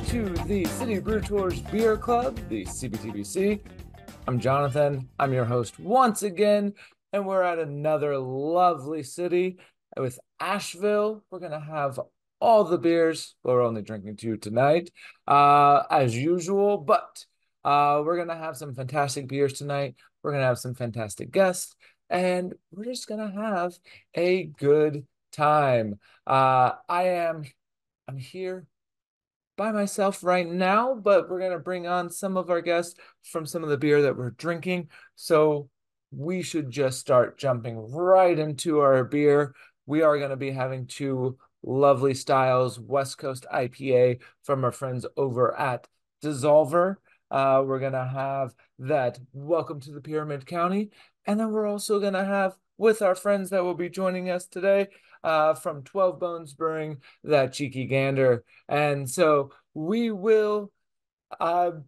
to the City Brew Tours Beer Club, the CBTBC. I'm Jonathan. I'm your host once again, and we're at another lovely city with Asheville. We're going to have all the beers. We're only drinking two tonight, as usual, but we're going to have some fantastic beers tonight. We're going to have some fantastic guests, and we're just going to have a good time. I'm here by myself right now, but we're going to bring on some of our guests from some of the beer that we're drinking. So we should just start jumping right into our beer. We are going to be having two lovely styles, West Coast IPA from our friends over at DSSOLR. We're going to have that Welcome to the Pyramid County. And then we're also going to have, with our friends that will be joining us today, from 12 Bones Brewing, that Cheeky Gander. And so we will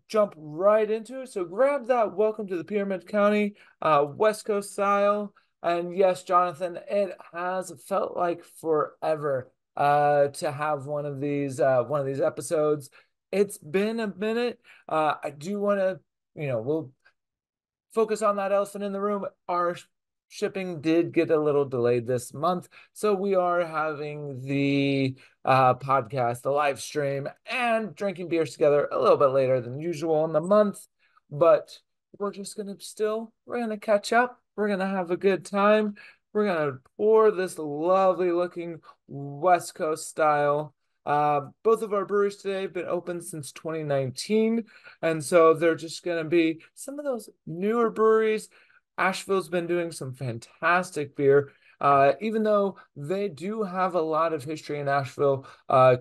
jump right into it. So grab that Welcome to the Pyramid County, West Coast style. And yes, Jonathan, it has felt like forever to have one of these episodes. It's been a minute. I do want to, we'll focus on that elephant in the room. Our shipping did get a little delayed this month, so we are having the podcast, the live stream, and drinking beers together a little bit later than usual in the month. But we're gonna catch up. We're gonna have a good time. We're gonna pour this lovely looking West Coast style. Both of our breweries today have been open since 2019. And so they're just going to be some of those newer breweries. Asheville's been doing some fantastic beer, even though they do have a lot of history in Asheville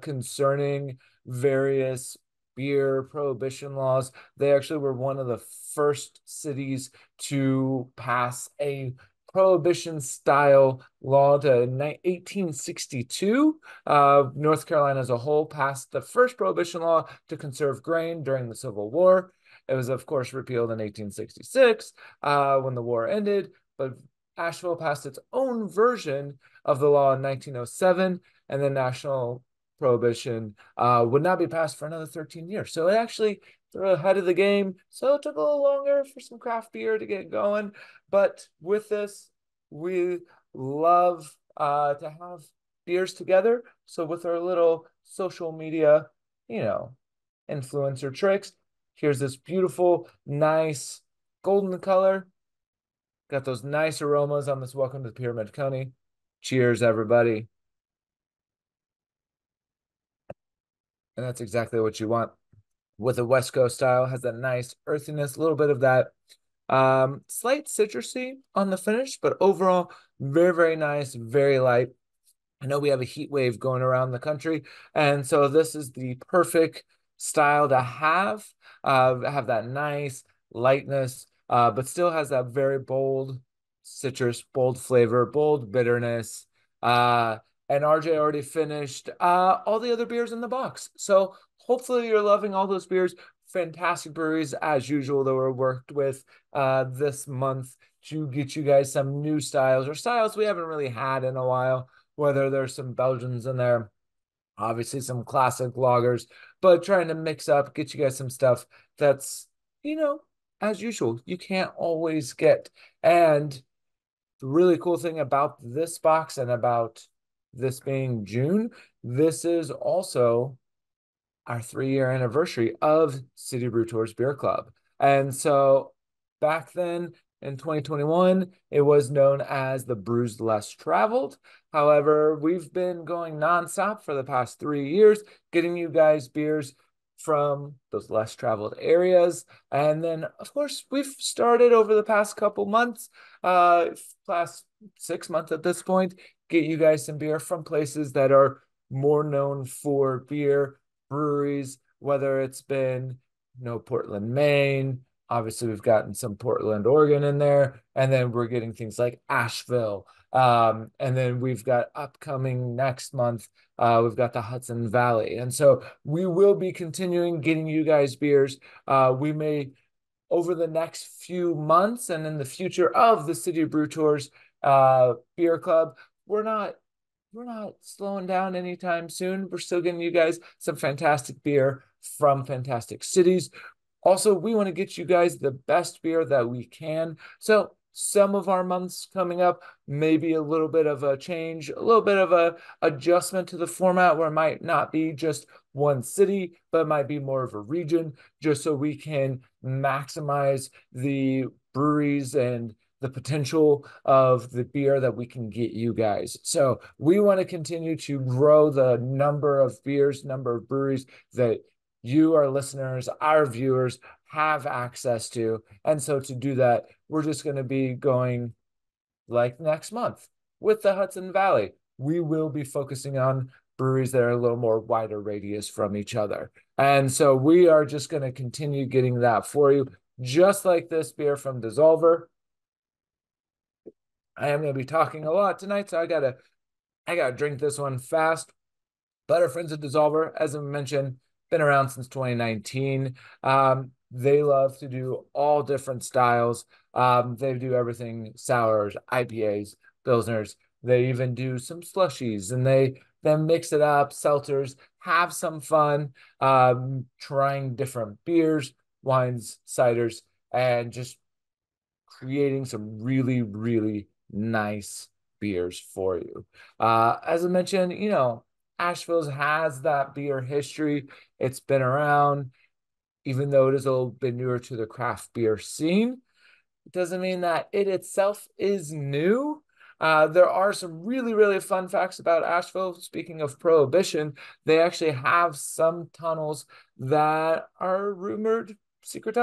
concerning various beer prohibition laws. They actually were one of the first cities to pass a prohibition style law to 1862. North Carolina as a whole passed the first prohibition law to conserve grain during the Civil War. It was, of course, repealed in 1866 when the war ended, but Asheville passed its own version of the law in 1907, and the national prohibition would not be passed for another 13 years. So it actually, they're ahead of the game. So it took a little longer for some craft beer to get going. But with this, we love to have beers together. So with our little social media, influencer tricks, here's this beautiful, nice golden color. Got those nice aromas on this Welcome to the Pyramid County. Cheers, everybody. And that's exactly what you want. With a West Coast style, has that nice earthiness, a little bit of that slight citrusy on the finish, but overall, very, very nice, very light. I know we have a heat wave going around the country, and so this is the perfect style to have that nice lightness, but still has that very bold citrus, bold flavor, bold bitterness. And RJ already finished all the other beers in the box. So hopefully you're loving all those beers. Fantastic breweries as usual that were worked with this month to get you guys some new styles or styles we haven't really had in a while, whether there's some Belgians in there, obviously some classic lagers, but trying to mix up, get you guys some stuff that's, as usual, you can't always get. And the really cool thing about this box and about this being June, this is also our 3-year anniversary of City Brew Tours Beer Club. And so back then in 2021, it was known as the Brews Less Traveled. However, we've been going nonstop for the past 3 years, getting you guys beers from those less traveled areas. And then, of course, we've started over the past couple months, last 6 months at this point, get you guys some beer from places that are more known for beer breweries, whether it's been, Portland, Maine. Obviously, we've gotten some Portland, Oregon in there, and then we're getting things like Asheville. And then we've got upcoming next month, we've got the Hudson Valley. And so we will be continuing getting you guys beers. We may, over the next few months and in the future of the City Brew Tours Beer Club, we're not slowing down anytime soon. We're still getting you guys some fantastic beer from fantastic cities. Also, we want to get you guys the best beer that we can. So some of our months coming up, maybe a little bit of a change, a little bit of a adjustment to the format where it might not be just one city, but it might be more of a region, just so we can maximize the breweries and the potential of the beer that we can get you guys. So we want to continue to grow the number of beers, number of breweries that you, our listeners, our viewers have access to. And so to do that, we're just going to be going like next month with the Hudson Valley. We will be focusing on breweries that are a little more wider radius from each other. And so we are just going to continue getting that for you, just like this beer from DSSOLR. I am going to be talking a lot tonight, so I gotta drink this one fast. But our friends at DSSOLR, as I mentioned, been around since 2019. They love to do all different styles. They do everything: sours, IPAs, pilsners. They even do some slushies, and they then mix it up, seltzers, have some fun, trying different beers, wines, ciders, and just creating some really, really nice beers for you. As I mentioned, Asheville has that beer history. It's been around, even though it is a little bit newer to the craft beer scene. It doesn't mean that it itself is new. There are some really, really fun facts about Asheville. Speaking of prohibition, they actually have some tunnels that are rumored, secret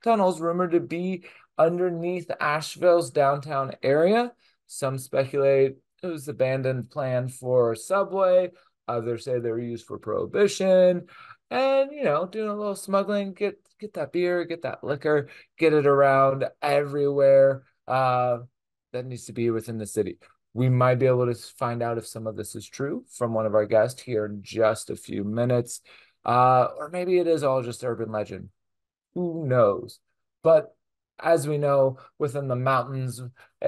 tunnels rumored to be underneath Asheville's downtown area. Some speculate it was abandoned plan for a subway. Others say they were used for prohibition. And, doing a little smuggling, get that beer, get that liquor, get it around everywhere that needs to be within the city. We might be able to find out if some of this is true from one of our guests here in just a few minutes. Or maybe it is all just urban legend. Who knows? But as we know, within the mountains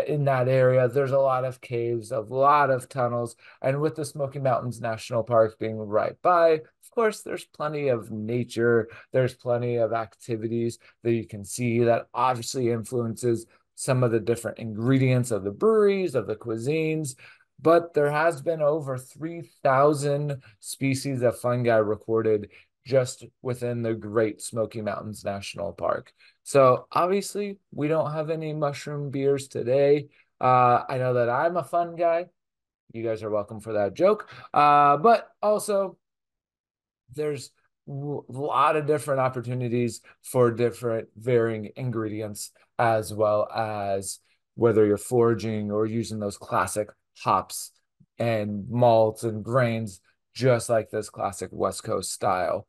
in that area, there's a lot of caves, a lot of tunnels. And with the Smoky Mountains National Park being right by, of course, there's plenty of nature. There's plenty of activities that you can see that obviously influences some of the different ingredients of the breweries, of the cuisines. But there has been over 3,000 species of fungi recorded just within the Great Smoky Mountains National Park. So obviously, we don't have any mushroom beers today. I know that I'm a fun guy. You guys are welcome for that joke. But also, there's a lot of different opportunities for different varying ingredients, as well as whether you're foraging or using those classic hops and malts and grains, just like this classic West Coast style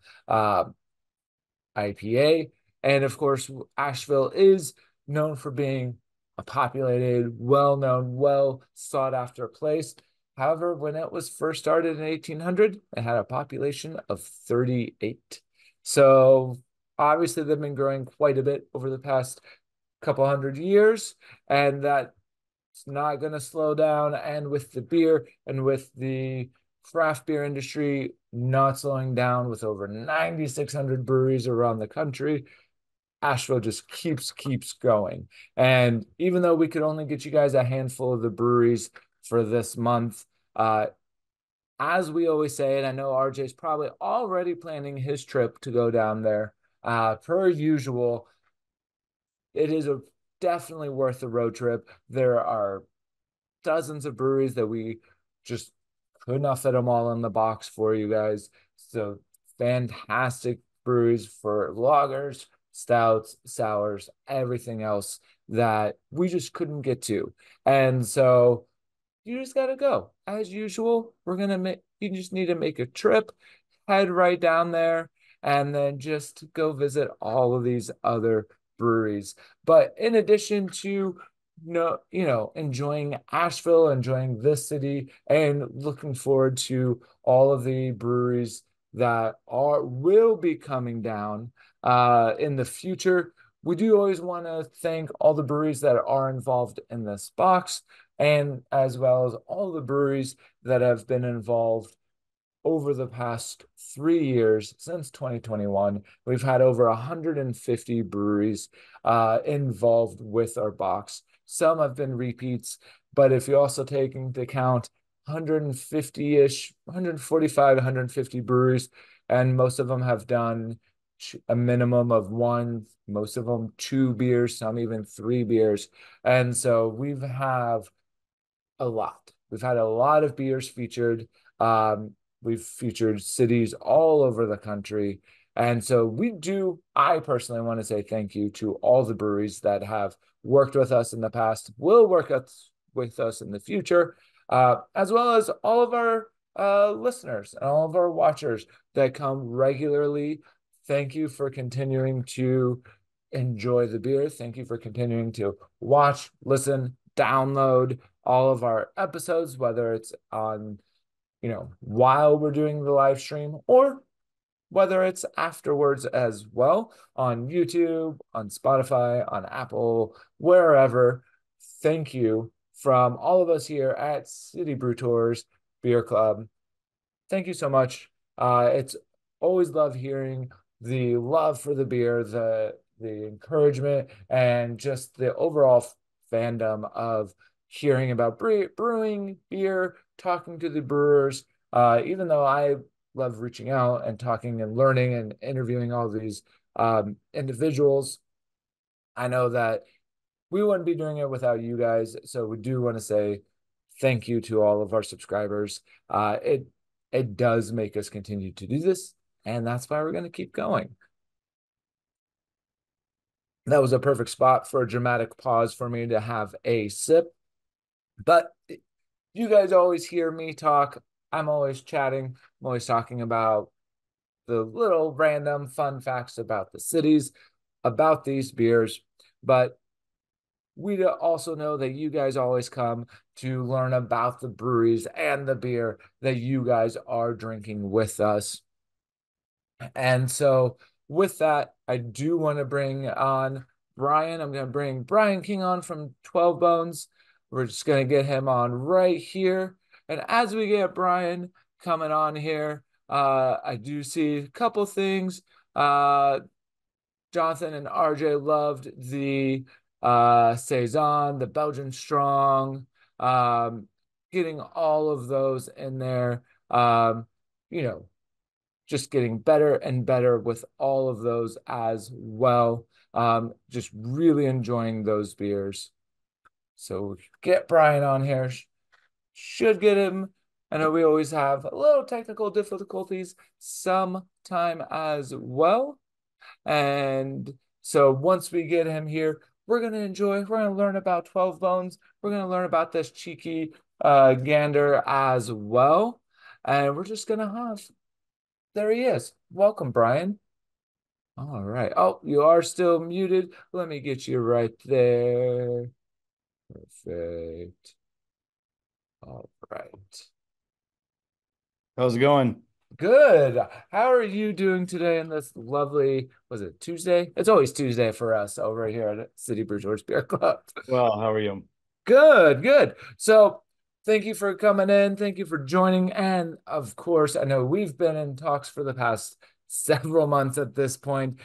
IPA. And of course, Asheville is known for being a populated, well-known, well sought after place. However, when it was first started in 1800, it had a population of 38. So obviously they've been growing quite a bit over the past couple hundred years, and that's not going to slow down. And with the beer and with the craft beer industry not slowing down, with over 9,600 breweries around the country, Asheville just keeps going. And even though we could only get you guys a handful of the breweries for this month, as we always say, and I know RJ's probably already planning his trip to go down there, per usual, it is definitely worth the road trip. There are dozens of breweries that we just could not fit them all in the box for you guys. So fantastic breweries for lagers, stouts, sours, everything else that we just couldn't get to. And so you just got to go. As usual, you just need to make a trip, head right down there, and then just go visit all of these other breweries. But in addition to enjoying Asheville, enjoying this city, and looking forward to all of the breweries that will be coming down in the future. We do always want to thank all the breweries that are involved in this box, and as well as all the breweries that have been involved over the past 3 years, since 2021, we've had over 150 breweries involved with our box. Some have been repeats, but if you also take into account 150-ish, 145, 150 breweries, and most of them have done a minimum of one, most of them two beers, some even three beers. And so we've have a lot. We've had a lot of beers featured. Um, we've featured cities all over the country. And so I personally want to say thank you to all the breweries that have worked with us in the past, will work with us in the future, as well as all of our listeners and all of our watchers that come regularly. Thank you for continuing to enjoy the beer. Thank you for continuing to watch, listen, download all of our episodes, whether it's on, while we're doing the live stream or whether it's afterwards as well on YouTube, on Spotify, on Apple, wherever. Thank you from all of us here at City Brew Tours Beer Club. Thank you so much. It's always love hearing the love for the beer, the encouragement, and just the overall fandom of hearing about brewing beer, talking to the brewers. Even though I love reaching out and talking and learning and interviewing all these individuals, I know that we wouldn't be doing it without you guys. So we do want to say thank you to all of our subscribers. It does make us continue to do this, and that's why we're going to keep going. That was a perfect spot for a dramatic pause for me to have a sip. But you guys always hear me talk. I'm always chatting. I'm always talking about the little random fun facts about the cities, about these beers. But we also know that you guys always come to learn about the breweries and the beer that you guys are drinking with us. And so with that, I do want to bring on Bryan. I'm going to bring Bryan King on from 12 Bones. We're just going to get him on right here. And as we get Bryan coming on here, I do see a couple things. Jonathan and RJ loved the Saison, the Belgian Strong, getting all of those in there. You know, just getting better and better with all of those as well. Just really enjoying those beers. So get Bryan on here. Should get him. I know we always have a little technical difficulties sometime as well. And so once we get him here, we're going to enjoy, we're going to learn about 12 Bones. We're going to learn about this cheeky Gander as well. And we're just going to have, there he is. Welcome, Bryan. All right. Oh, you are still muted. Let me get you right there. Perfect. All right. How's it going? Good. How are you doing today in this lovely, was it Tuesday? It's always Tuesday for us over here at City Brew Tours Beer Club. Well, how are you? Good, good. So thank you for coming in. Thank you for joining. And of course, I know we've been in talks for the past several months at this point,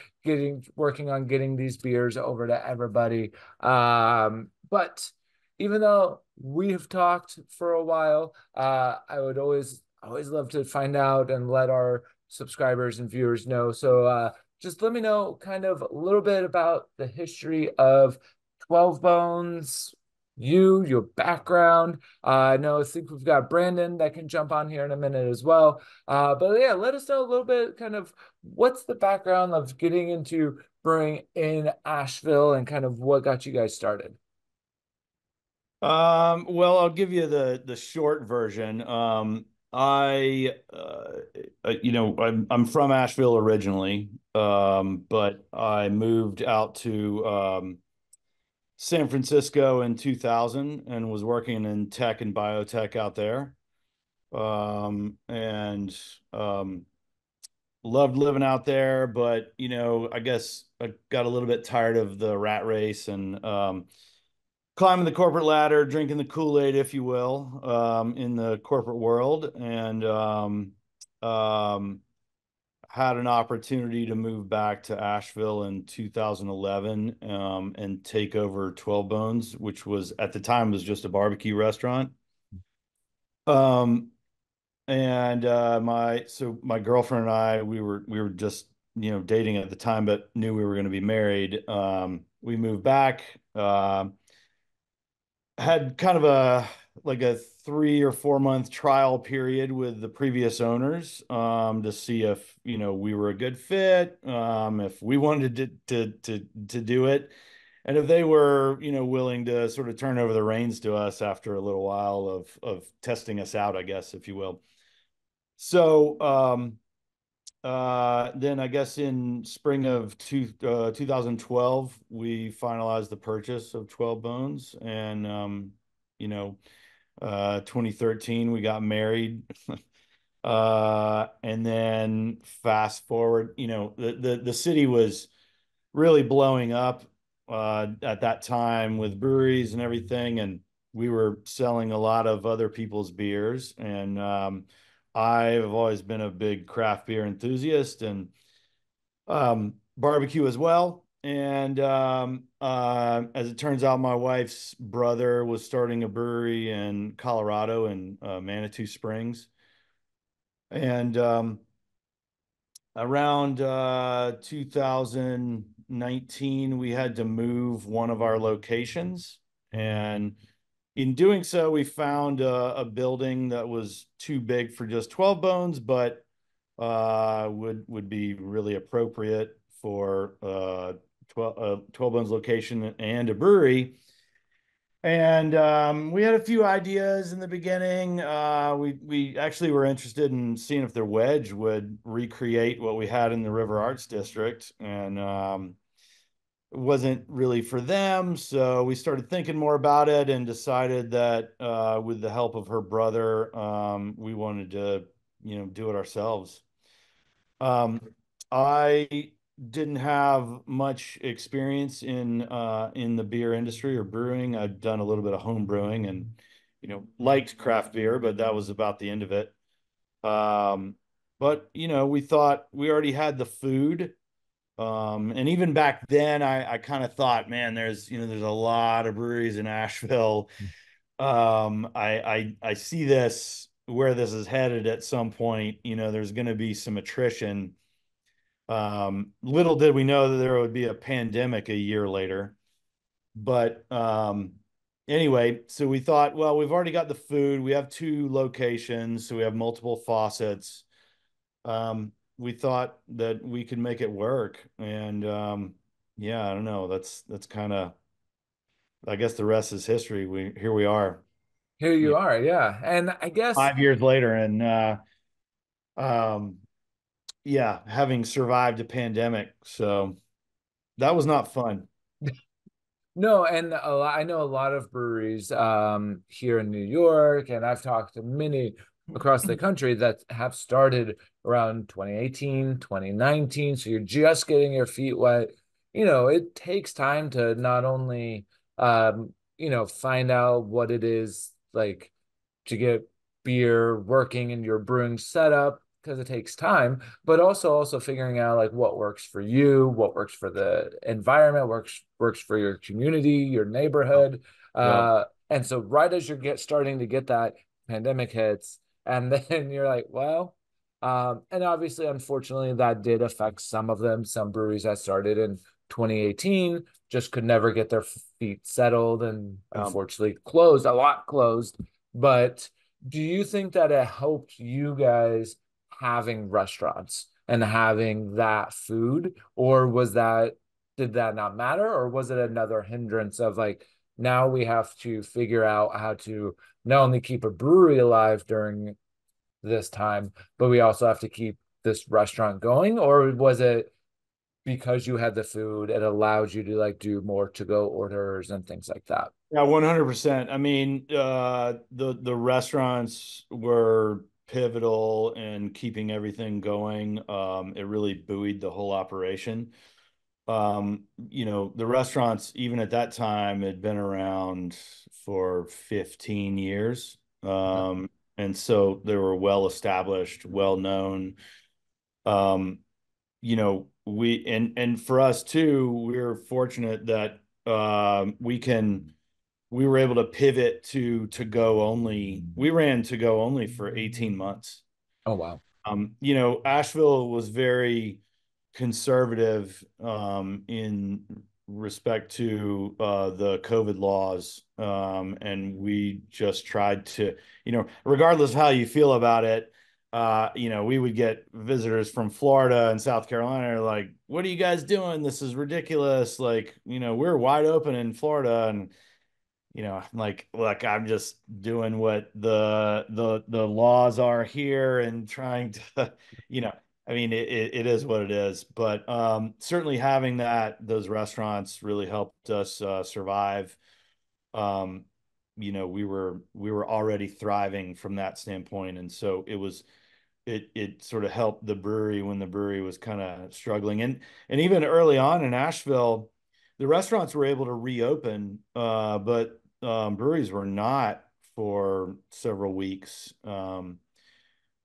working on getting these beers over to everybody. But even though we have talked for a while, I would always love to find out and let our subscribers and viewers know. So just let me know kind of a little bit about the history of 12 Bones, your background. I think we've got Brandon that can jump on here in a minute as well. But yeah, let us know a little bit kind of what's the background of getting into brewing in Asheville and kind of what got you guys started. Well, I'll give you the short version. I'm from Asheville originally, but I moved out to San Francisco in 2000 and was working in tech and biotech out there. And loved living out there, but I guess I got a little bit tired of the rat race and climbing the corporate ladder, drinking the Kool-Aid, if you will, in the corporate world. And um, had an opportunity to move back to Asheville in 2011, and take over 12 Bones, which was at the time was just a barbecue restaurant. Um, and my girlfriend and I, we were just, dating at the time, but knew we were going to be married. We moved back. Had kind of a 3 or 4 month trial period with the previous owners, to see if we were a good fit, if we wanted to do it, and if they were willing to sort of turn over the reins to us after a little while of testing us out, I guess, if you will. So then I guess in spring of 2012, we finalized the purchase of 12 Bones. And, you know, 2013, we got married. And then fast forward, the city was really blowing up at that time with breweries and everything. And we were selling a lot of other people's beers. And I've always been a big craft beer enthusiast, and barbecue as well. And as it turns out, my wife's brother was starting a brewery in Colorado in Manitou Springs. And around 2019, we had to move one of our locations. And in doing so, we found a building that was too big for just 12 Bones, but would be really appropriate for 12 Bones location and a brewery. And we had a few ideas in the beginning. We actually were interested in seeing if their wedge would recreate what we had in the River Arts District, and it wasn't really for them. So we started thinking more about it and decided that with the help of her brother, we wanted to, do it ourselves. Um, I didn't have much experience in the beer industry or brewing. I'd done a little bit of home brewing and liked craft beer, but that was about the end of it. Um, but we thought we already had the food. And even back then, I kind of thought, man, there's a lot of breweries in Asheville. I see this where this is headed at some point. There's going to be some attrition. Little did we know that there would be a pandemic a year later. But anyway, so we thought, well, we've already got the food. We have two locations, so we have multiple faucets. We thought that we could make it work. And yeah, I don't know. That's kind of, I guess the rest is history. Here we are, Here you you know, are, yeah. And I guess 5 years later, and um, yeah, having survived a pandemic. So that was not fun. no, and I know a lot of breweries here in New York, and I've talked to many across the country that have started around 2018, 2019. So you're just getting your feet wet. It takes time to not only find out what it is like to get beer working in your brewing setup because it takes time, but also figuring out like what works for you, what works for the environment, works for your community, your neighborhood. Yep. And so right as you're starting to get that, pandemic hits, and then you're like, well, and obviously, unfortunately, that did affect some of them. Some breweries that started in 2018 just could never get their feet settled and unfortunately closed, a lot closed. But do you think that it helped you guys having restaurants and having that food, or did that not matter, or was it another hindrance of like now we have to figure out how to not only keep a brewery alive during this time, but we also have to keep this restaurant going? Or was it because you had the food, it allowed you to like do more to go orders and things like that? Yeah, 100%. I mean, the restaurants were pivotal in keeping everything going. It really buoyed the whole operation. The restaurants, even at that time, had been around for 15 years. Okay. and so they were well established, well known. Um, and for us too, we're fortunate that we were able to pivot to go only. We ran to go only for 18 months. Oh, wow. Asheville was very conservative in respect to the COVID laws. And we just tried to, regardless of how you feel about it, we would get visitors from Florida and South Carolina like, what are you guys doing? This is ridiculous. Like, we're wide open in Florida. And I'm like, look, I'm just doing what the laws are here and trying to, you know, I mean, it is what it is. But certainly having those restaurants really helped us survive. Um, we were already thriving from that standpoint, and so it sort of helped the brewery when the brewery was kind of struggling. And even early on in Asheville, the restaurants were able to reopen, but breweries were not for several weeks.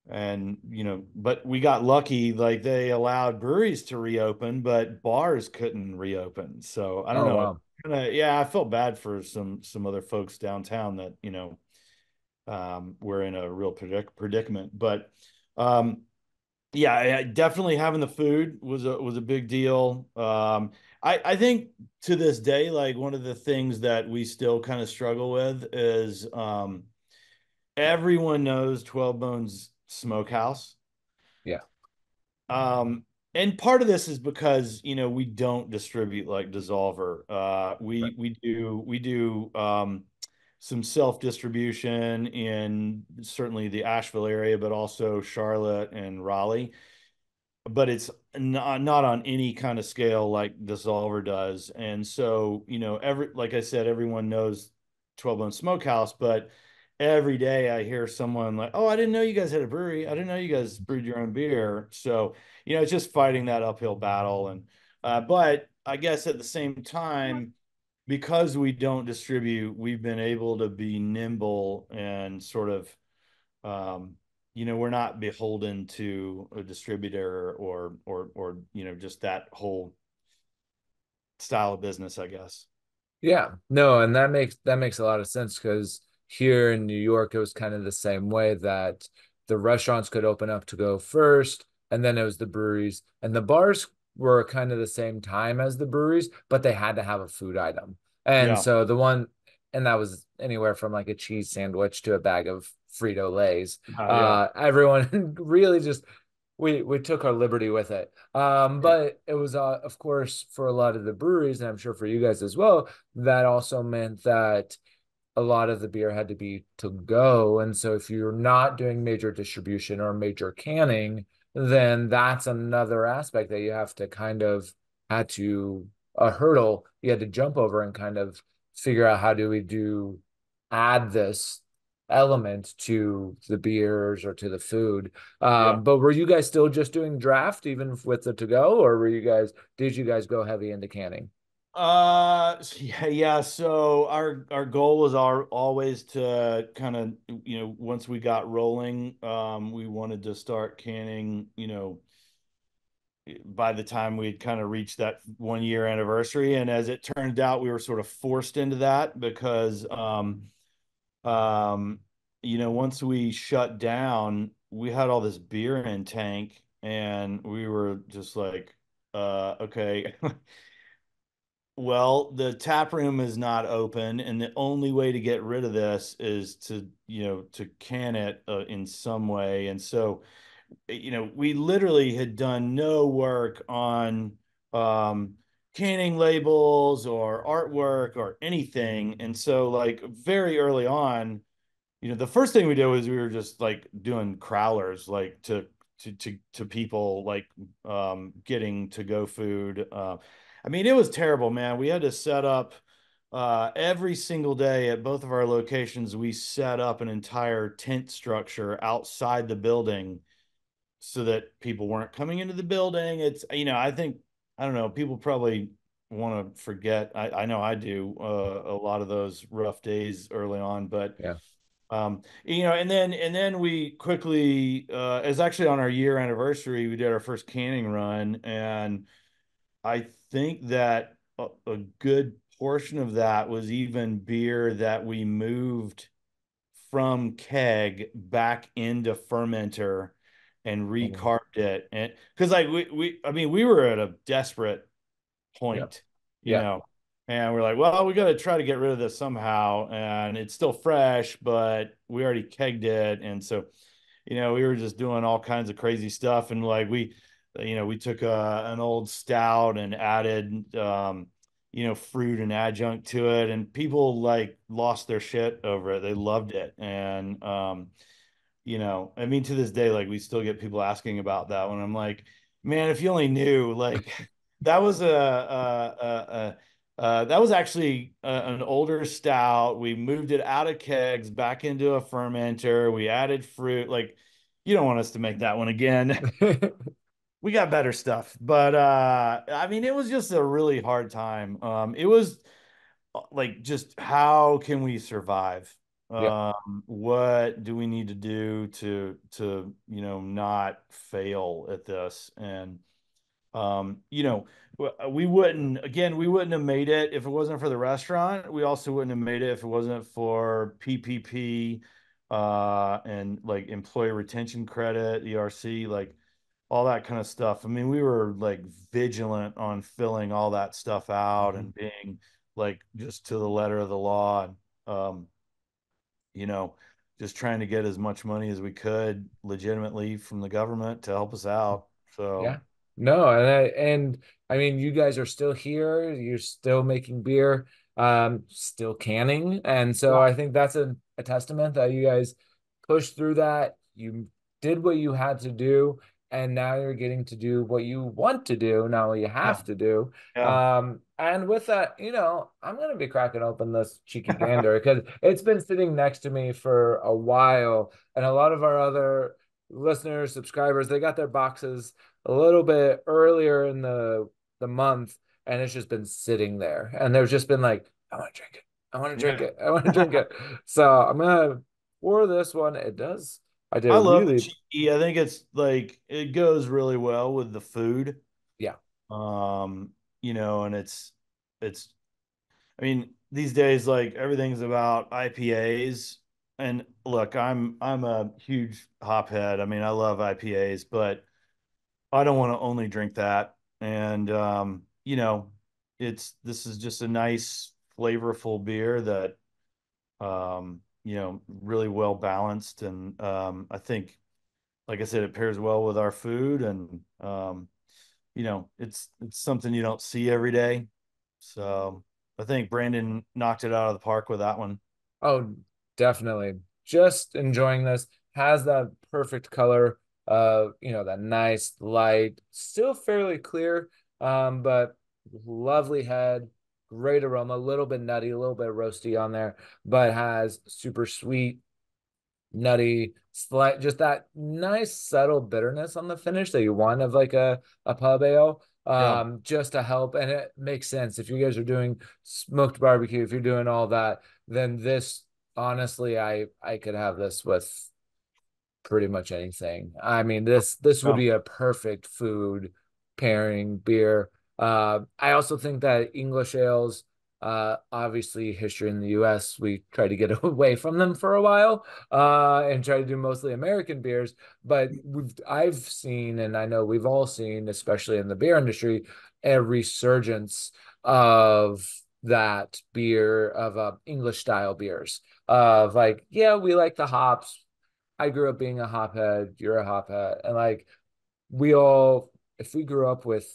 And but we got lucky, like they allowed breweries to reopen, but bars couldn't reopen. So I don't Oh, know. wow. Yeah, I felt bad for some other folks downtown that were in a real predicament. But um, yeah, definitely having the food was a big deal. I think to this day, like one of the things that we still kind of struggle with is everyone knows 12 Bones Smokehouse. Yeah. Um, and part of this is because we don't distribute like Dissolver. Right. We do some self distribution in certainly the Asheville area, but also Charlotte and Raleigh, but it's not on any kind of scale like Dissolver does. And so, like I said, everyone knows 12 Bone Smokehouse, but every day I hear someone like, oh, I didn't know you guys had a brewery. I didn't know you guys brewed your own beer. So, it's just fighting that uphill battle. And, but I guess at the same time, because we don't distribute, we've been able to be nimble and sort of um, we're not beholden to a distributor or just that whole style of business, I guess. Yeah, no, and that makes a lot of sense because here in New York, it was kind of the same way that the restaurants could open up to go first, and then it was the breweries, and the bars were kind of the same time as the breweries, but they had to have a food item. And Yeah. so and that was anywhere from like a cheese sandwich to a bag of Frito-Lays. Yeah. Everyone really just we took our liberty with it. But it was of course for a lot of the breweries, and I'm sure for you guys as well, that also meant that a lot of the beer had to be to go. And so if you're not doing major distribution or major canning, then that's another aspect that you have to kind of had to a hurdle you had to jump over and kind of figure out how do we do add this element to the beers or to the food. Yeah. But were you guys still just doing draft even with the to go, or did you guys go heavy into canning? Yeah. So our goal was always to kind of, once we got rolling, we wanted to start canning, by the time we'd kind of reached that 1 year anniversary. And as it turned out, we were sort of forced into that because um, once we shut down, we had all this beer in tank, and we were just like, okay, well, the tap room is not open, and the only way to get rid of this is to can it in some way. And so, we literally had done no work on um, canning labels or artwork or anything. And so, like, very early on, the first thing we did was we were just like doing crowlers, like to people, like getting to go food. I mean, it was terrible, man. We had to set up every single day at both of our locations. We set up an entire tent structure outside the building so that people weren't coming into the building. It's, I don't know, people probably want to forget. I know I do a lot of those rough days early on, but Yeah. And then we quickly, it's actually on our year anniversary, we did our first canning run, and I think that a good portion of that was even beer that we moved from keg back into fermenter and Mhm. recarbed it. And because like I mean, we were at a desperate Yeah. point, you Yeah. know, and we're like, well, we got to try to get rid of this somehow. And it's still fresh, but we already kegged it. And so, we were just doing all kinds of crazy stuff. And like we took an old stout and added, fruit and adjunct to it. And people like lost their shit over it. They loved it. And, I mean, to this day, like we still get people asking about that when I'm like, man, if you only knew, like that was that was actually an older stout. We moved it out of kegs back into a fermenter. We added fruit. Like, you don't want us to make that one again. We got better stuff, but I mean, it was just a really hard time. It was like just how can we survive? Yeah. What do we need to do to not fail at this? And we wouldn't have made it if it wasn't for the restaurant. We also wouldn't have made it if it wasn't for PPP, and like employee retention credit, ERC, like all that kind of stuff. I mean, we were like vigilant on filling all that stuff out Mhm. and being like just to the letter of the law, and um, you know, just trying to get as much money as we could legitimately from the government to help us out. Yeah. So No, and I mean you guys are still here, you're still making beer, still canning. And so yeah, I think that's a testament that you guys pushed through that. You did what you had to do, and now you're getting to do what you want to do, not what you yeah, have to do. yeah, And with that, I'm gonna be cracking open this cheeky gander because it's been sitting next to me for a while, and a lot of our other listeners, subscribers, they got their boxes a little bit earlier in the month, and it's just been sitting there, and they've just been like, I want to drink it, I want to drink yeah. it, I want to drink it. So I'm gonna pour this one. It does, I did I love the really. cheeky. I think it's like it goes really well with the food. Yeah. Um, and it's I mean, these days like everything's about IPAs. And look, I'm a huge hop head. I mean, I love IPAs, but I don't want to only drink that. And this is just a nice flavorful beer that really well balanced, and I think like I said, it pairs well with our food, and it's something you don't see every day. So I think Brandon knocked it out of the park with that one. Oh, definitely. Just enjoying this. Has that perfect color, that nice light, still fairly clear, but lovely head, great aroma, a little bit nutty, a little bit roasty on there, but has super sweet, nutty, slight, just that nice subtle bitterness on the finish that you want of like a pub ale. Yeah, Just to help, and it makes sense if you guys are doing smoked barbecue, if you're doing all that, then this honestly, I could have this with pretty much anything. I mean, this would yeah, be a perfect food pairing beer. I also think that English ales, obviously history in the US, we tried to get away from them for a while, and try to do mostly American beers. But I've seen, and I know we've all seen, especially in the beer industry, a resurgence of that beer of English style beers of like, yeah, we like the hops. I grew up being a hophead, you're a hophead, and like we all, if we grew up with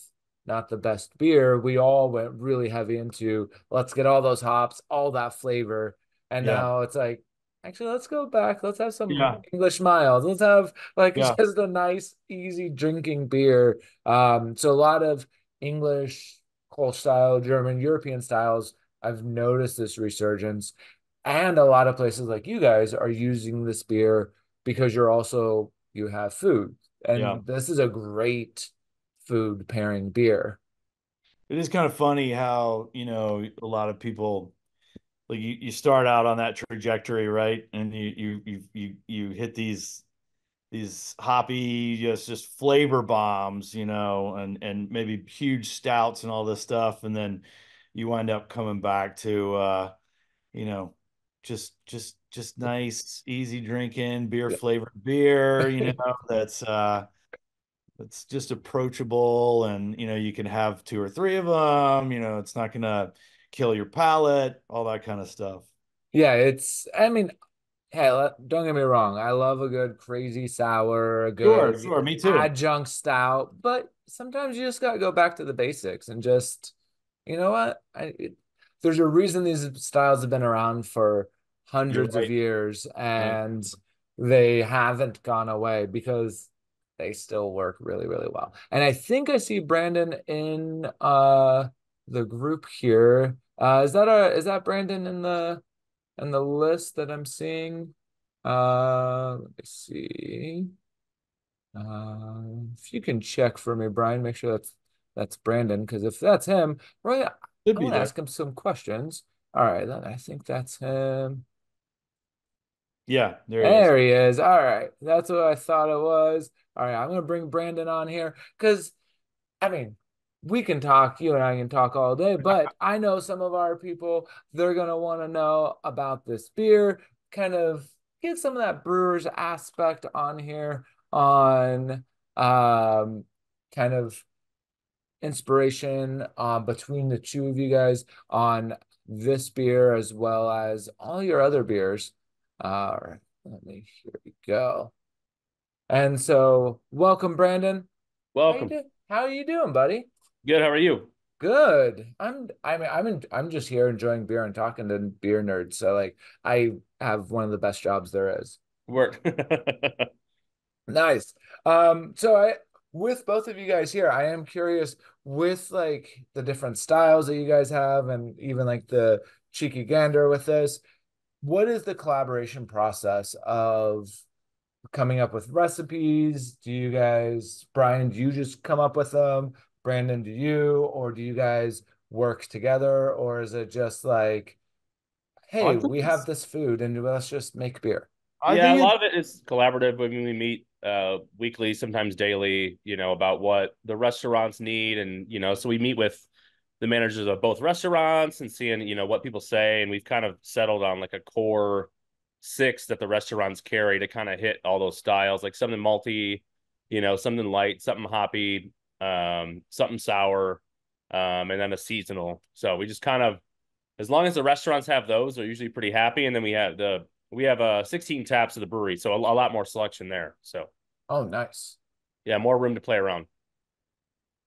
not the best beer, we all went really heavy into let's get all those hops, all that flavor. And yeah, now it's like, actually, let's go back. Let's have some yeah, English miles. Let's have like yeah. just a nice, easy drinking beer. So a lot of English, Kolsch style, German, European styles, I've noticed this resurgence. And a lot of places like you guys are using this beer because you have food. Yeah. And this is a great food pairing beer. It is kind of funny how, a lot of people like you start out on that trajectory, right? And you hit these hoppy just flavor bombs, and maybe huge stouts and all this stuff, and then you wind up coming back to you know, just nice, easy drinking, beer flavored beer, that's just approachable, and you can have two or three of them, it's not gonna kill your palate, all that kind of stuff. Yeah, I mean, hey, don't get me wrong. I love a good crazy sour, a Sure, good sure, me too. adjunct stout, but sometimes you just gotta go back to the basics and just, you know what? There's a reason these styles have been around for You're hundreds of right. years Yeah. and they haven't gone away because they still work really, really well. And I think I see Brandon in the group here. Is that Brandon in the list that I'm seeing? Let me see. If you can check for me, Brian, make sure that's Brandon, because if that's him, right, Should I be want to there. ask him some questions. All right, I think that's him. Yeah, there he is. There he is. All right, that's what I thought it was. All right, I'm gonna bring Brandon on here because I mean, we can talk, you and I can talk all day, but I know some of our people, they're going to want to know about this beer, kind of get some of that brewer's aspect on here on kind of inspiration between the two of you guys on this beer as well as all your other beers. Here we go. And so, welcome, Brandon. How you Welcome. doing? How are you doing, buddy? Good. How are you? Good. I'm just here enjoying beer and talking to beer nerds. So like I have one of the best jobs there is. Work. Nice. So with both of you guys here, I am curious with like the different styles that you guys have and even like the cheeky gander with this, what is the collaboration process of coming up with recipes? Do you guys, Brian, do you just come up with them? Brandon, do you? Or do you guys work together? Or is it just like, I hey, think we have it's, this food and let's just make beer? I Yeah, a think it, lot of it is collaborative. I mean, we meet weekly, sometimes daily, about what the restaurants need. And, so we meet with the managers of both restaurants and seeing, what people say. And we've kind of settled on like a core six that the restaurants carry to kind of hit all those styles, like something malty, something light, something hoppy, something sour, and then a seasonal. So we just kind of, as long as the restaurants have those, they're usually pretty happy. And then we have 16 taps of the brewery, so a lot more selection there. So Oh, nice. yeah, more room to play around.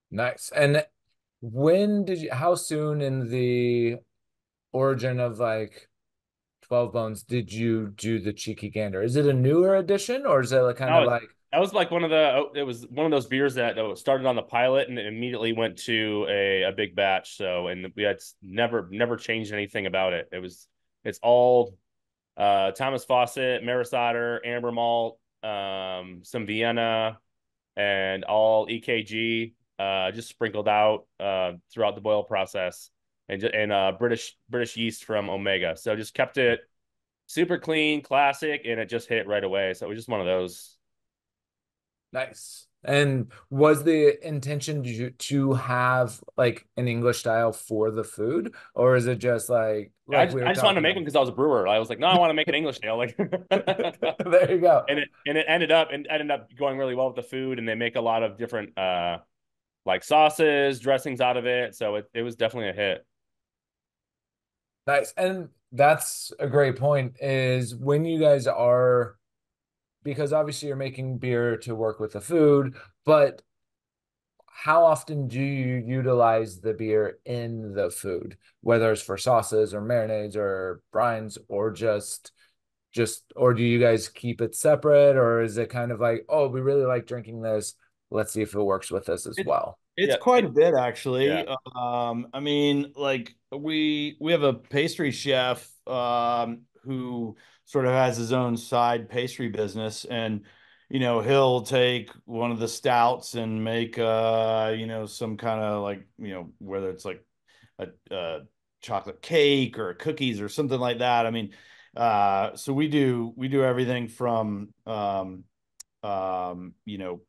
Nice. And how soon in the origin of like 12 Bones did you do the Cheeky Gander? Is it a newer edition or is it like kind of Now like, that was like it was one of those beers that started on the pilot and immediately went to a big batch. So, and we had never changed anything about it. It's all Thomas Fawcett, Maris Otter, Amber Malt, some Vienna, and all EKG, just sprinkled out throughout the boil process, and British yeast from Omega. So just kept it super clean, classic, and it just hit right away. So it was just one of those. nice? And was the intention to have like an English style for the food, or is it just I like just, we were I just wanted to talking make them about? because I was a brewer. I was like, no, I want to make an English ale. Like, There you go. and it ended up going really well with the food, and they make a lot of different like sauces, dressings out of it. So it was definitely a hit. Nice. And that's a great point is when you guys are, because obviously you're making beer to work with the food, but how often do you utilize the beer in the food, whether it's for sauces or marinades or brines or or do you guys keep it separate or is it kind of like, oh, we really like drinking this. Let's see if it works with this as it well. it's Yeah, quite a bit yeah. actually. I mean, like we have a pastry chef who sort of has his own side pastry business, and he'll take one of the stouts and make some kind of like whether it's like a chocolate cake or cookies or something like that. I mean, so we do everything from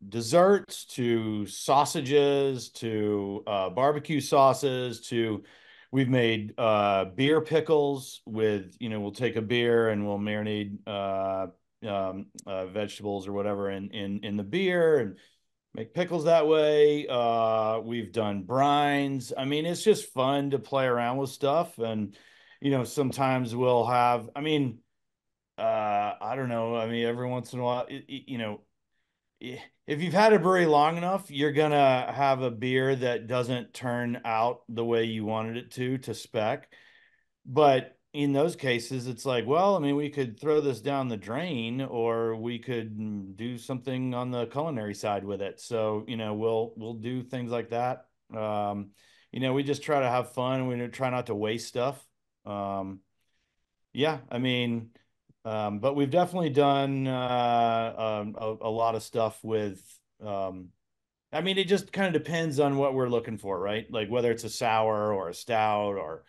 desserts to sausages to barbecue sauces to we've made beer pickles with, we'll take a beer and we'll marinate vegetables or whatever in the beer and make pickles that way. We've done brines. I mean, it's just fun to play around with stuff. And, sometimes we'll have, I mean, I don't know. I mean, every once in a while, if you've had a brewery long enough, you're gonna have a beer that doesn't turn out the way you wanted it to spec. But in those cases, it's like, well, I mean, we could throw this down the drain, or we could do something on the culinary side with it. So, we'll do things like that. We just try to have fun, and we try not to waste stuff. Um, yeah, I mean, but we've definitely done a lot of stuff with. I mean, it just kind of depends on what we're looking for, right? Like whether it's a sour or a stout or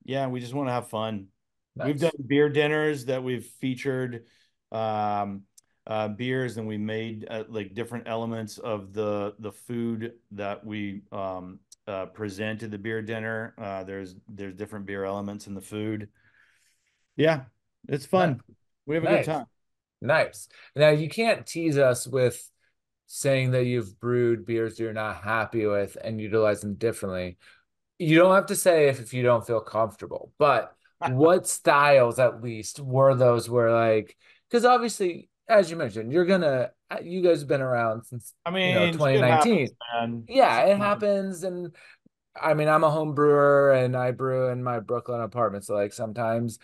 yeah, we just want to have fun. We've done Nice. beer dinners that we've featured um, beers, and we made like different elements of the food that we present at the beer dinner. There's different beer elements in the food. Yeah, it's Nice. fun. We have a good Nice. time. Nice. Now you can't tease us with saying that you've brewed beers you're not happy with and utilize them differently. You don't have to say if you don't feel comfortable, but what styles at least were those where like, because obviously, as you mentioned, you guys have been around since, I mean, shit happens, 2019. man. Yeah, Shit it happens. happens. And I mean, I'm a home brewer and I brew in my Brooklyn apartment. So like sometimes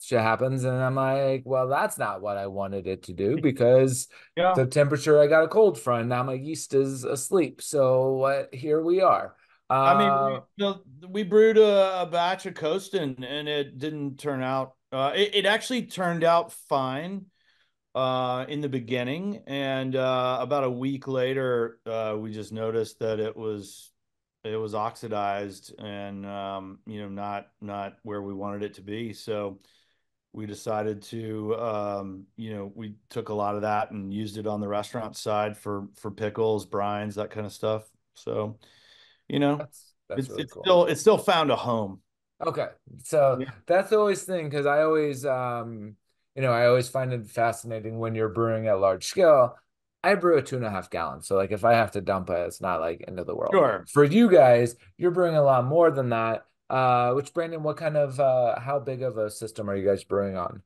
shit happens and I'm like, well, that's not what I wanted it to do because Yeah. the temperature I got a cold front. Now my yeast is asleep. So here we are. I mean, Uh, we brewed a batch of Coastin and it didn't turn out. It actually turned out fine in the beginning, and about a week later, we just noticed that it was oxidized and not where we wanted it to be. So we decided to we took a lot of that and used it on the restaurant side for pickles, brines, that kind of stuff. So you know, that's it's really it's cool. still it's still found a home. Okay. So Yeah. that's always thing because I always find it fascinating when you're brewing at large scale. I brew a 2.5 gallons. So like if I have to dump it, it's not like end of the world. Sure. For you guys, you're brewing a lot more than that. Which Brandon, what kind of how big of a system are you guys brewing on?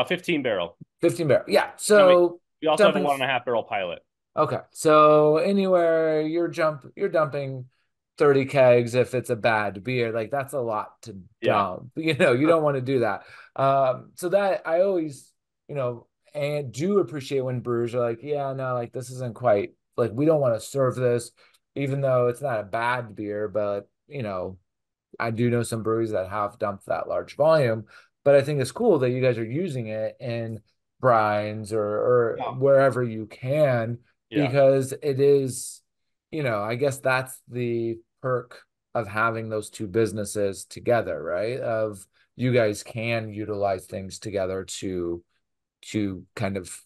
15 barrel. 15 barrel. Yeah. And So we also have a dumping 1.5 barrel pilot. Okay. So anywhere you're dumping 30 kegs if it's a bad beer, like that's a lot to Yeah. dump. You don't want to do that. So that I always, and do appreciate when brewers are like, yeah, no, like this isn't quite like we don't want to serve this, even though it's not a bad beer, but I do know some breweries that have dumped that large volume, but I think it's cool that you guys are using it in brines or Yeah. wherever you can Yeah. because it is, I guess that's the perk of having those two businesses together, right? Of you guys can utilize things together to kind of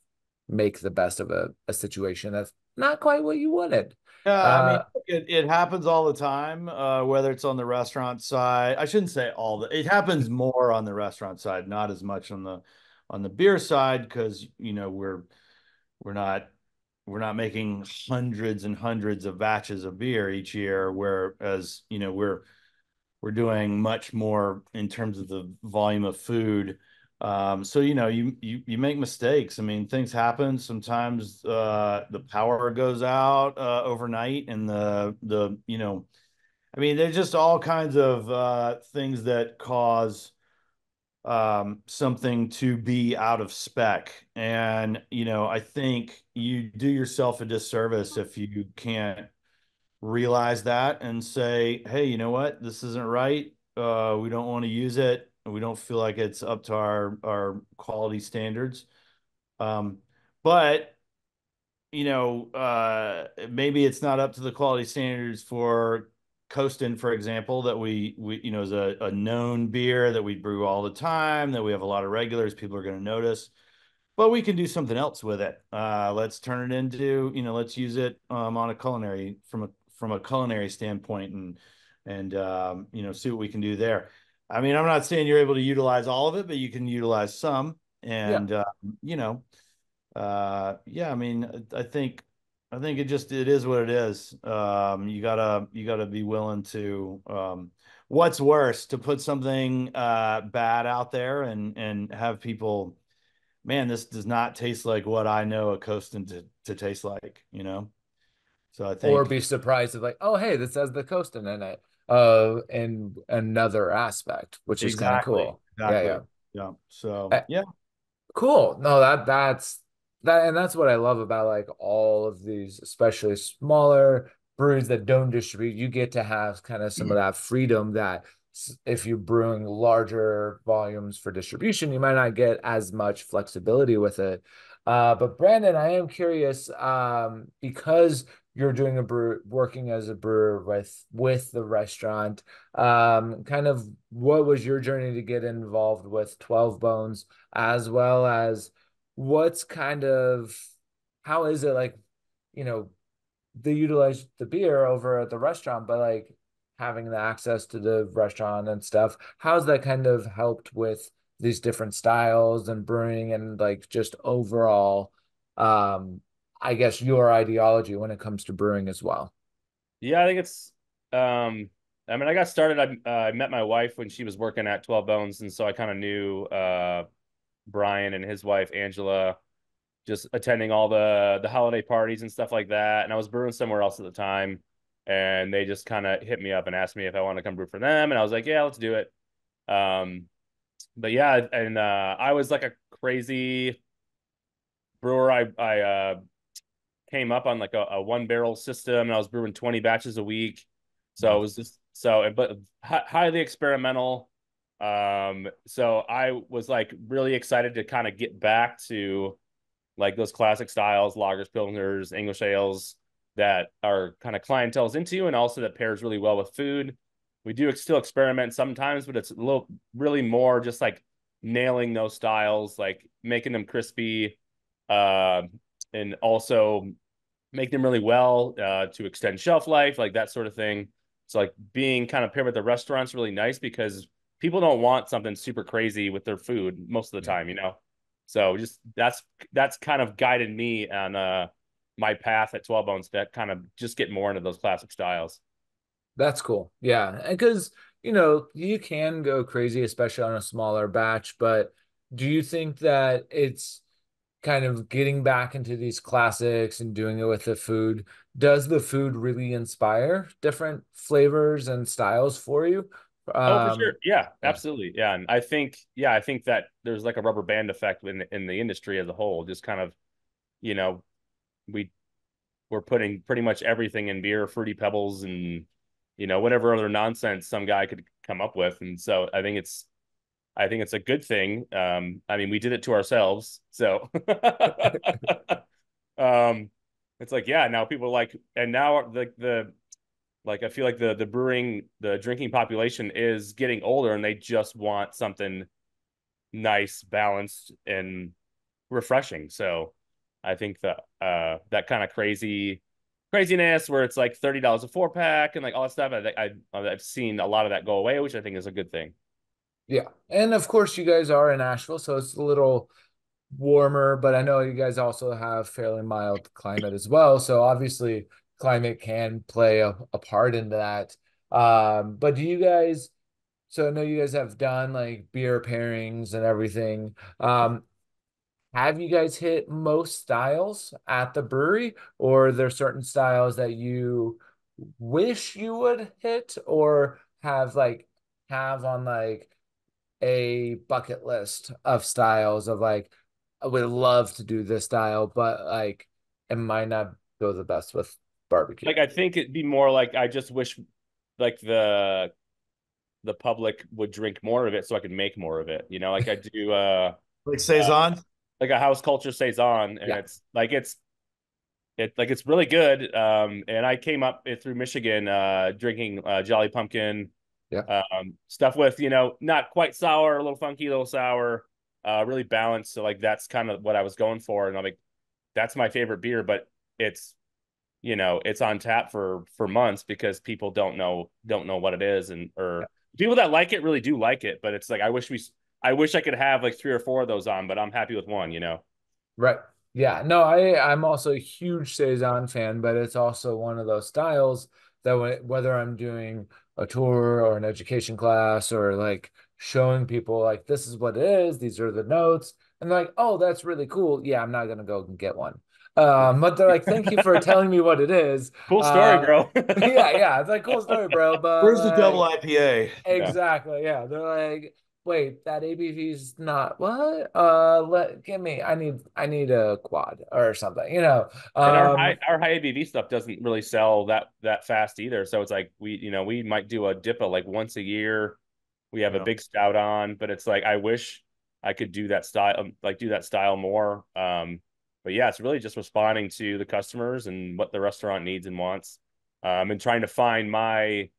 make the best of a situation that's not quite what you wanted. Yeah, I mean, Uh, it happens all the time, whether it's on the restaurant side. I shouldn't say it happens more on the restaurant side, not as much on the beer side, because we're not we're not making hundreds and hundreds of batches of beer each year, whereas we're doing much more in terms of the volume of food. So you make mistakes. I mean, things happen. Sometimes the power goes out overnight, and I mean, there's just all kinds of things that cause something to be out of spec. And I think you do yourself a disservice if you can't realize that and say, hey, you know what? This isn't right. We don't want to use it. We don't feel like it's up to our quality standards. Um, but maybe it's not up to the quality standards for Coastin, for example, that we is a known beer that we brew all the time, that we have a lot of regulars, people are going to notice. But we can do something else with it. Let's turn it into, let's use it on a culinary from a culinary standpoint, and see what we can do there. I mean, I'm not saying you're able to utilize all of it, but you can utilize some. Yeah. And you know, yeah, I mean, I think it is what it is. You gotta be willing to what's worse, to put something bad out there and have people, man, this does not taste like what I know a Coastin to taste like. So I Or think be surprised of like, oh, hey, this has the coastin in it. In another aspect, which is kind of exactly, cool. Yeah, exactly. yeah. Yeah. So Uh, yeah. Cool. No, that's that, and that's what I love about like all of these, especially smaller breweries that don't distribute. You get to have kind of some of that freedom that if you're brewing larger volumes for distribution, you might not get as much flexibility with it. But Brandon, I am curious, because you're doing a brew, working as a brewer with the restaurant, kind of what was your journey to get involved with 12 Bones? As well as what's kind of how is it like, you know, they utilize the beer over at the restaurant, but like having the access to the restaurant and stuff, how's that kind of helped with these different styles and brewing and like just overall, um, I guess your ideology when it comes to brewing as well? Yeah, I think it's I mean, I got started. I met my wife when she was working at 12 Bones, and so I kind of knew Brian and his wife Angela, just attending all the holiday parties and stuff like that. And I was brewing somewhere else at the time, and they just kind of hit me up and asked me if I wanted to come brew for them, and I was like, yeah, let's do it. Um, but yeah, and I was like a crazy brewer. I came up on like a one barrel system, and I was brewing 20 batches a week. So it Wow. was just but highly experimental. So I was like really excited to kind of get back to like those classic styles, lagers, pilsners, English ales that our kind of clientele's into, and also that pairs really well with food. We do still experiment sometimes, but it's a little really more just like nailing those styles, like making them crispy, uh, and also make them really well to extend shelf life, like that sort of thing. So like being kind of paired with the restaurants really nice because people don't want something super crazy with their food most of the Yeah. time. So just that's kind of guided me on my path at 12 Bones to kind of just get more into those classic styles. That's cool. Yeah. Because, you can go crazy, especially on a smaller batch, but do you think that it's kind of getting back into these classics and doing it with the food? Does the food really inspire different flavors and styles for you? Oh, for sure. Yeah, Yeah. absolutely. Yeah. And I think that there's like a rubber band effect in the industry as a whole. Just kind of, you know, we we're putting pretty much everything in beer, fruity pebbles and whatever other nonsense some guy could come up with. And so I think it's a good thing. I mean, we did it to ourselves. So um it's like, yeah, now people like, and now the like I feel like the drinking population is getting older and they just want something nice, balanced, and refreshing. So I think that kind of craziness where it's like $30 a 4 pack and like all that stuff. I've seen a lot of that go away, which I think is a good thing. Yeah. And of course, you guys are in Asheville, so it's a little warmer, but I know you guys also have fairly mild climate as well. So obviously, climate can play a part in that. But do you guys, so I know you guys have done like beer pairings and everything. Have you guys hit most styles at the brewery, or are there certain styles that you wish you would hit or have on like a bucket list of styles of like I would love to do this style, but like it might not go the best with barbecue. Like I think it'd be more like I just wish like the public would drink more of it so I could make more of it. Like I do Like uh saison. like a house culture saison, and Yeah. it's like it's really good. And I came up through Michigan, drinking Jolly Pumpkin, Yeah. stuff with, not quite sour, a little funky, a little sour, really balanced. So like that's kind of what I was going for, and I'm like, that's my favorite beer, but it's it's on tap for months because people don't know what it is, and or people that like it really do like it, but it's like I wish I could have like three or four of those on, but I'm happy with one. Right. Yeah. No, I'm also a huge Saison fan, but it's also one of those styles that whether I'm doing a tour or an education class or like showing people like this is what it is, these are the notes, and they're like, oh, that's really cool. Yeah, I'm not gonna go and get one. But they're like, thank you for telling me what it is. Cool story, Uh, bro. yeah, it's like cool story, bro. But Where's the double like, IPA? Yeah. exactly. Yeah. They're like, wait, that ABV's not what? Give me, I need a quad or something, And our Um, high ABV stuff doesn't really sell that fast either. So it's like we might do a DIPA like once a year. We have a Yeah. big stout on, but it's like I wish I could do that style, like do that style more. But yeah, it's really just responding to the customers and what the restaurant needs and wants, and trying to find my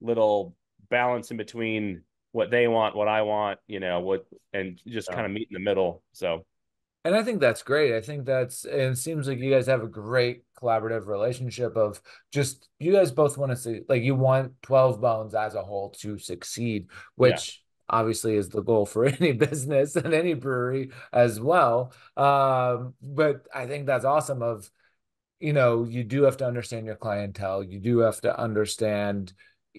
little balance in between what they want, what I want, and just Yeah. kind of meet in the middle. So and I think that's great. I think and it seems like you guys have a great collaborative relationship of just you guys both want to see like you want 12 Bones as a whole to succeed, yeah, which obviously is the goal for any business and any brewery as well. But I think that's awesome of you do have to understand your clientele. You do have to understand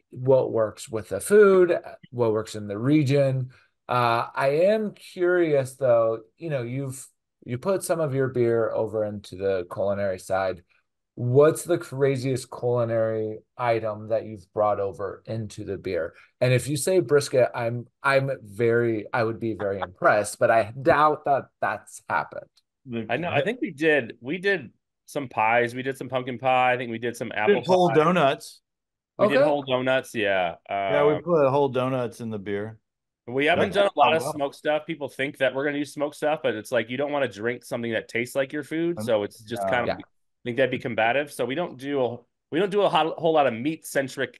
what works with the food, what works in the region. I am curious though, you put some of your beer over into the culinary side. What's the craziest culinary item that you've brought over into the beer? And if you say brisket, I would be very impressed, but I doubt that that's happened. I know. I think we did some pies. We did some pumpkin pie. I think we did some We did apple whole pie. donuts. We did Okay. whole donuts. Yeah. Yeah, we put whole donuts in the beer. We That haven't came done a lot out of well. smoke stuff. People think that we're going to use smoke stuff, but it's like you don't want to drink something that tastes like your food. So it's just kind of Yeah. I think that'd be combative. So we don't do a whole lot of meat centric,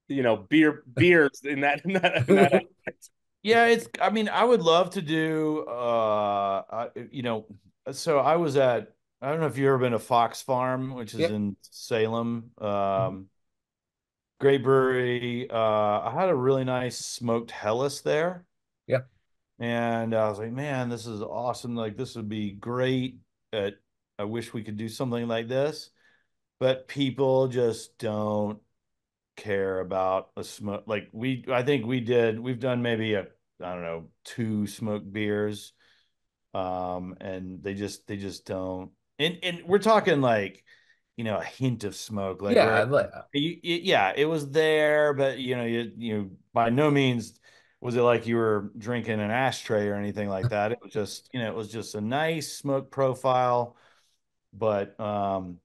beers in that aspect. Yeah, I mean, I would love to do so I don't know if you've ever been to Fox Farm, which is Yeah. in Salem. Great brewery. I had a really nice smoked Hellas there. Yeah. And I was like, man, this is awesome. Like this would be great. At, I wish we could do something like this, but people just don't care about a smoke. Like I think we've done maybe I don't know, two smoked beers. And they just don't. And we're talking like, a hint of smoke, like Yeah. where yeah, it was there, but by no means was it like you were drinking an ashtray or anything like that. It was just, it was just a nice smoke profile. But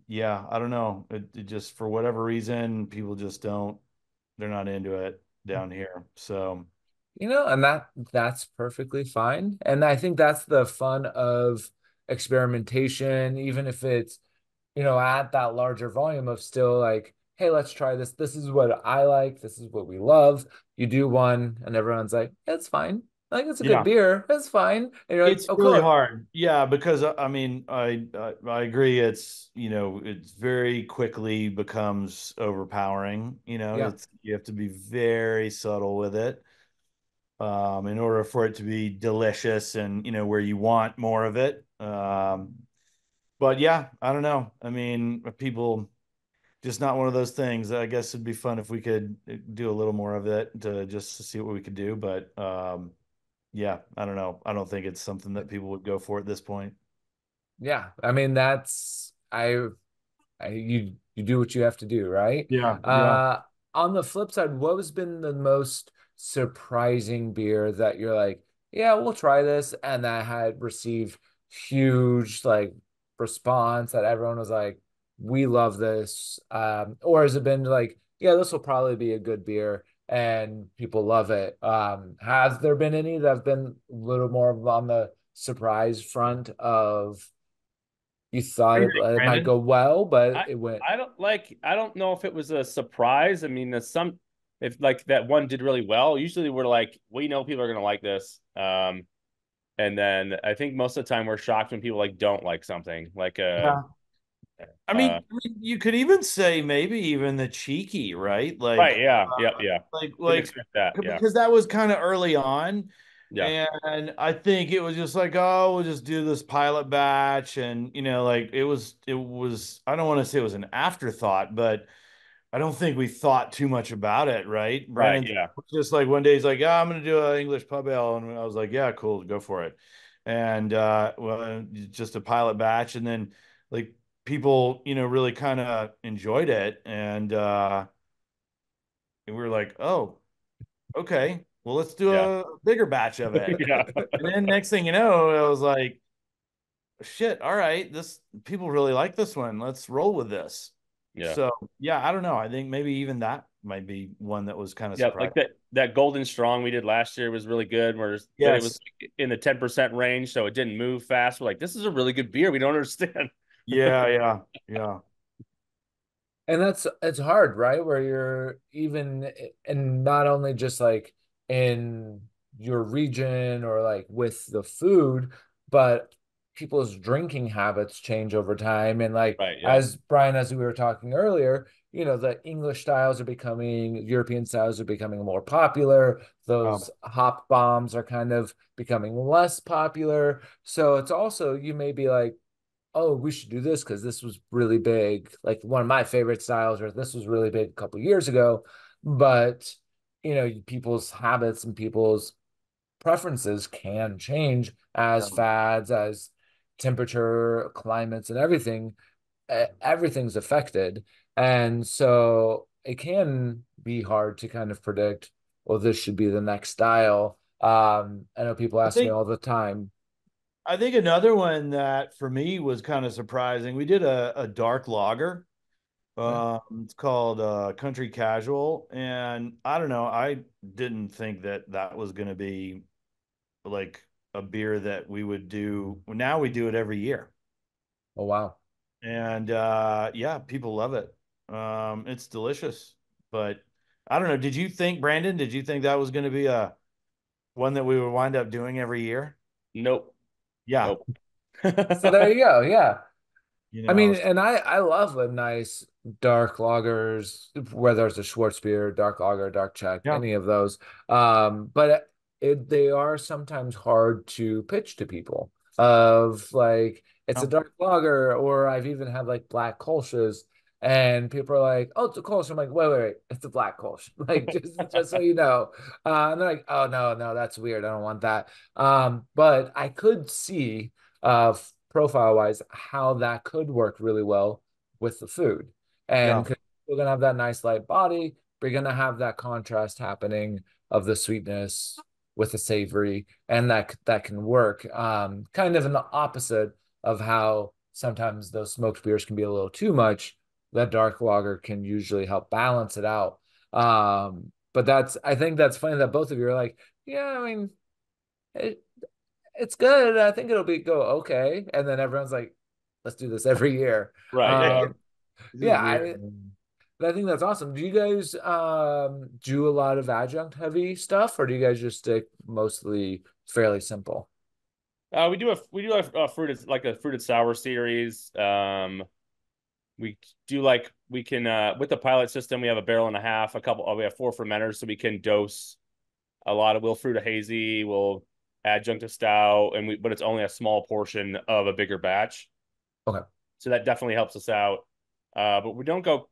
yeah, I don't know. It just for whatever reason, people just don't, they're not into it down here. So And that's perfectly fine. And I think that's the fun of experimentation, even if it's, at that larger volume of still like, hey, let's try this. This is what I like. This is what we love. You do one, and everyone's like, it's fine. Like it's a good yeah, beer. It's fine. And you're like, it's oh, really cool. hard. Yeah, because I mean, I agree. It's, it's very quickly becomes overpowering. Yeah. It's you have to be very subtle with it, in order for it to be delicious and where you want more of it. But yeah, I don't know. I mean, people just not one of those things. I guess it'd be fun if we could do a little more of it to see what we could do. But yeah, I don't know. I don't think it's something that people would go for at this point. Yeah. I mean, you do what you have to do, right? Yeah, yeah. Uh, on the flip side, what has been the most surprising beer that you're like, yeah, we'll try this, and that had received huge like response that everyone was like, we love this, or has it been like, yeah, this will probably be a good beer and people love it? Has there been any that have been a little more on the surprise front of you thought What do you think, it might Brandon? go well, but I it went. I don't know if it was a surprise. I mean, if like that one did really well, usually we're like, we know people are gonna like this. And then I think most of the time we're shocked when people like don't like something. Yeah. Uh You could even say maybe even the cheeky, right? right, yeah, yeah. Didn't Like expect that. Yeah. because that was kind of early on, Yeah. and I think it was just like, oh, we'll just do this pilot batch, and like it was. I don't want to say it was an afterthought, but I don't think we thought too much about it, right? Right, Brandon yeah. was just like one day he's like, yeah, I'm gonna do an English pub ale, and I was like, yeah, cool, go for it. And well, just a pilot batch, and then like people, really kind of enjoyed it, and we were like, oh, okay, well, let's do Yeah. a bigger batch of it. Yeah. And then next thing you know, I was like, shit, all right, this people really like this one. Let's roll with this. Yeah. So yeah, I don't know. I think maybe even that might be one that was kind of Yeah, like surprising. that Golden Strong we did last year was really good. But it Yes. was in the 10% range, so it didn't move fast. We're like, this is a really good beer. We don't understand. Yeah, yeah, yeah. And that's it's hard, right? Where you're even and not only just like in your region or like with the food, but people's drinking habits change over time. And like Right. Yeah. as Brian, as we were talking earlier, the English styles are becoming, European styles are becoming more popular. Those hop bombs are kind of becoming less popular. So it's also you may be like, oh, we should do this because this was really big. Like one of my favorite styles, or this was really big a couple of years ago. But people's habits and people's preferences can change as Yeah. fads, as temperature, climates, and everything. Everything's affected, and so it can be hard to kind of predict. Well, this should be the next style. I know people I ask me think all the time. I think another one that for me was kind of surprising. We did a dark lager. It's called Country Casual, and I don't know. I didn't think that that was going to be like a beer that we would do. Now we do it every year, Oh, wow. and yeah, people love it. It's delicious, but I don't know. Did you think, Brandon? Did you think that was going to be a one that we would wind up doing every year? Nope. Yeah, Nope. So there you go. Yeah. I I mean, was, and I love a nice dark lagers, whether it's a Schwarzbier, dark lager, dark Czech, yeah, any of those. But they are sometimes hard to pitch to people of like it's a yeah, dark lager, or I've even had like black Kolsch's, and people are like, "Oh, it's a Kolsch." I'm like, "Wait, it's a black Kolsch." Like just so you know. And they're like, "Oh no, that's weird. I don't want that." But I could see uh profile wise how that could work really well with the food. And yeah, 'cause you're gonna have that nice light body, but you're gonna have that contrast happening of the sweetness with the savory, and that can work. Kind of an opposite of how sometimes those smoked beers can be a little too much. That dark lager can usually help balance it out. But I think that's funny that both of you are like, yeah, I mean, it, it's good. I think it'll be go okay. And then everyone's like, let's do this every year. Right. yeah. Yeah. This is Yeah, weird. I think that's awesome. Do you guys do a lot of adjunct heavy stuff, or do you guys just stick mostly fairly simple? We do a fruited like a fruited sour series. We do like we can with the pilot system we have a barrel and a half, a couple. We have four fermenters, so we can dose a lot of. We'll fruit a hazy, we'll adjunct a stout, but it's only a small portion of a bigger batch. Okay. So that definitely helps us out. But we don't go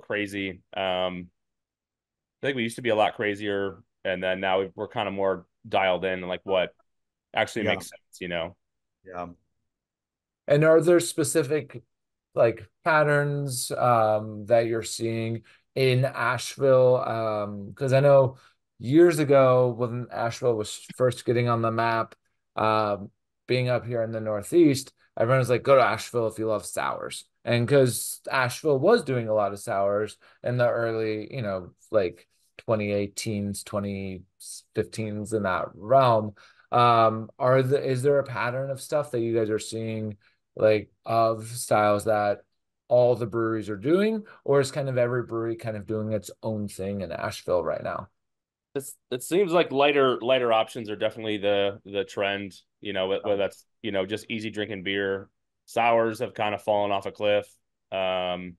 crazy. I think we used to be a lot crazier, and then now we're kind of more dialed in, like what actually Yeah, makes sense. yeah, And are there specific like patterns that you're seeing in Asheville? Because I know years ago when Asheville was first getting on the map, um, being up here in the Northeast, everyone was like, go to Asheville if you love sours. And because Asheville was doing a lot of sours in the early, like 2018s, 2015s in that realm. Is there a pattern of stuff that you guys are seeing like of styles that all the breweries are doing, or is kind of every brewery kind of doing its own thing in Asheville right now? It seems like lighter options are definitely the trend. Whether that's just easy drinking beer. Sours have kind of fallen off a cliff. Um,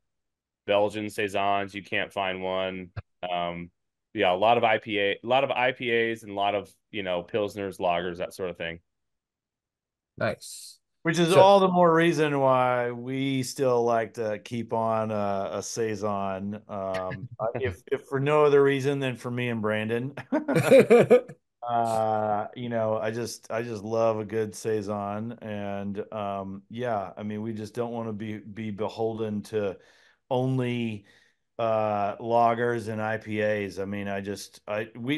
Belgian saisons, you can't find one. Um, yeah, a lot of IPAs, and a lot of pilsners, lagers, that sort of thing. Nice. Which is So, all the more reason why we still like to keep on a saison. If for no other reason than for me and Brandon. I just love a good saison, and yeah, I mean, we just don't want to be beholden to only lagers and IPAs. I mean,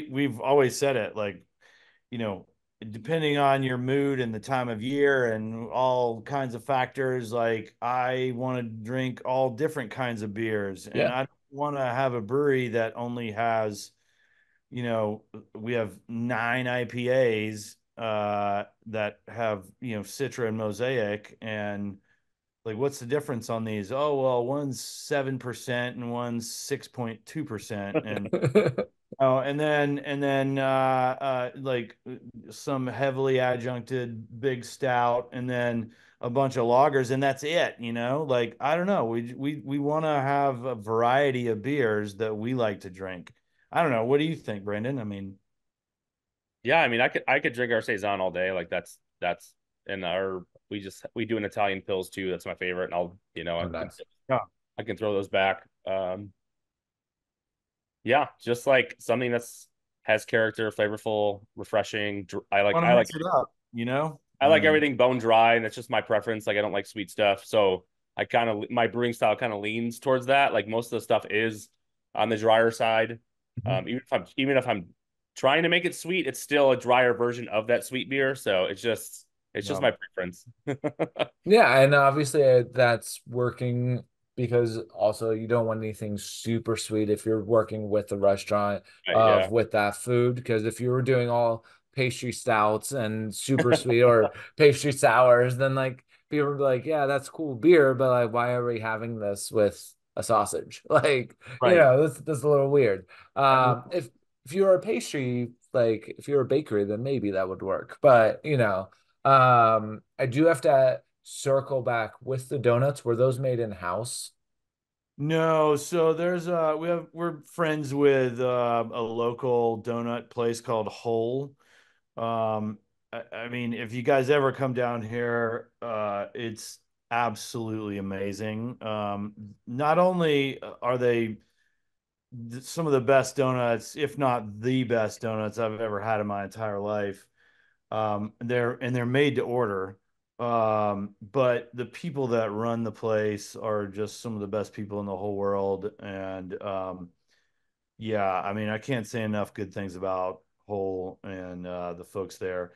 we've always said it, like, you know, depending on your mood and the time of year and all kinds of factors, like, I want to drink all different kinds of beers, and yeah. I want to have a brewery that only has, you know, we have 9 IPAs that have, Citra and Mosaic, and like, what's the difference on these? Oh, well, one's 7% and one's 6.2%, and oh, like, some heavily adjuncted big stout, and then a bunch of lagers, and that's it. Like, I don't know. We want to have a variety of beers that we like to drink. I don't know. What do you think, Brandon? I mean, Yeah, I mean, I could drink our saison all day. Like that's and our we do an Italian pills too. That's my favorite, and Oh, nice. yeah, I can throw those back. Yeah, just like something that's has character, flavorful, refreshing. I like want to I like mix it up. I I like mean, everything bone dry, and that's just my preference. Like I don't like sweet stuff, so my brewing style kind of leans towards that. Like most of the stuff is on the drier side. Mhm. Even if I'm trying to make it sweet, it's still a drier version of that sweet beer. So it's just yeah, my preference. Yeah, and obviously that's working because also you don't want anything super sweet if you're working with the restaurant Yeah. of with that food. Because if you were doing all pastry stouts and super sweet or pastry sours, then like people would be like, yeah, that's cool beer, but like, why are we having this with a sausage? Like, right. that's a little weird. And If you're a pastry, like if you're a bakery, then maybe that would work. But I do have to circle back with the donuts. Were those made in house? No, so we're friends with a local donut place called Whole. I mean, if you guys ever come down here, it's absolutely amazing. Not only are they some of the best donuts, if not the best donuts I've ever had in my entire life, they're made to order. But the people that run the place are just some of the best people in the whole world. And yeah, I mean, I can't say enough good things about Whole and the folks there.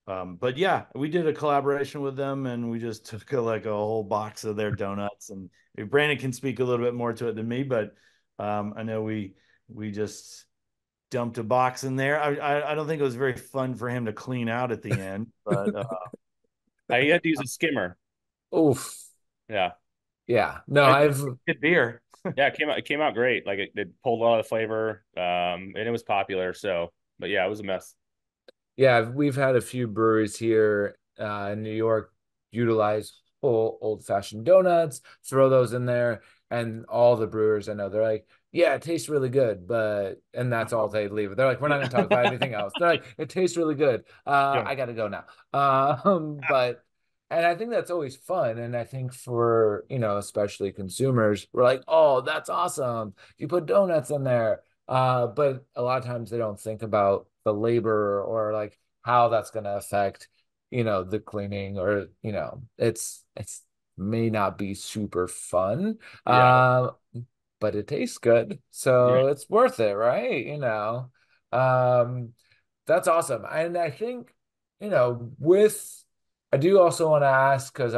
But yeah, we did a collaboration with them, and we just took like a whole box of their donuts. And Brandon can speak a little bit more to it than me, but I know we just dumped a box in there. I don't think it was very fun for him to clean out at the end, but I had to use a skimmer. Oof. Yeah. Yeah. No, it's I've good beer. Yeah, it came out great. Like it pulled a lot of the flavor, and it was popular. So, but yeah, it was a mess. Yeah, we've had a few breweries here in New York utilize whole old-fashioned donuts, throw those in there, and all the brewers I know, they're like, yeah, it tastes really good, but and that's all they leave it. They're like, we're not Yeah. gonna talk about anything else. They're like, it tastes really good. Yeah. I gotta go now. But and I think that's always fun. And I think for, especially consumers, we're like, oh, that's awesome. You put donuts in there. But a lot of times they don't think about the labor or like how that's going to affect, the cleaning or, it's may not be super fun. Yeah. Uh, but it tastes good. Yeah. So it's worth it, right? Um, that's awesome. And I think, I do also want to ask because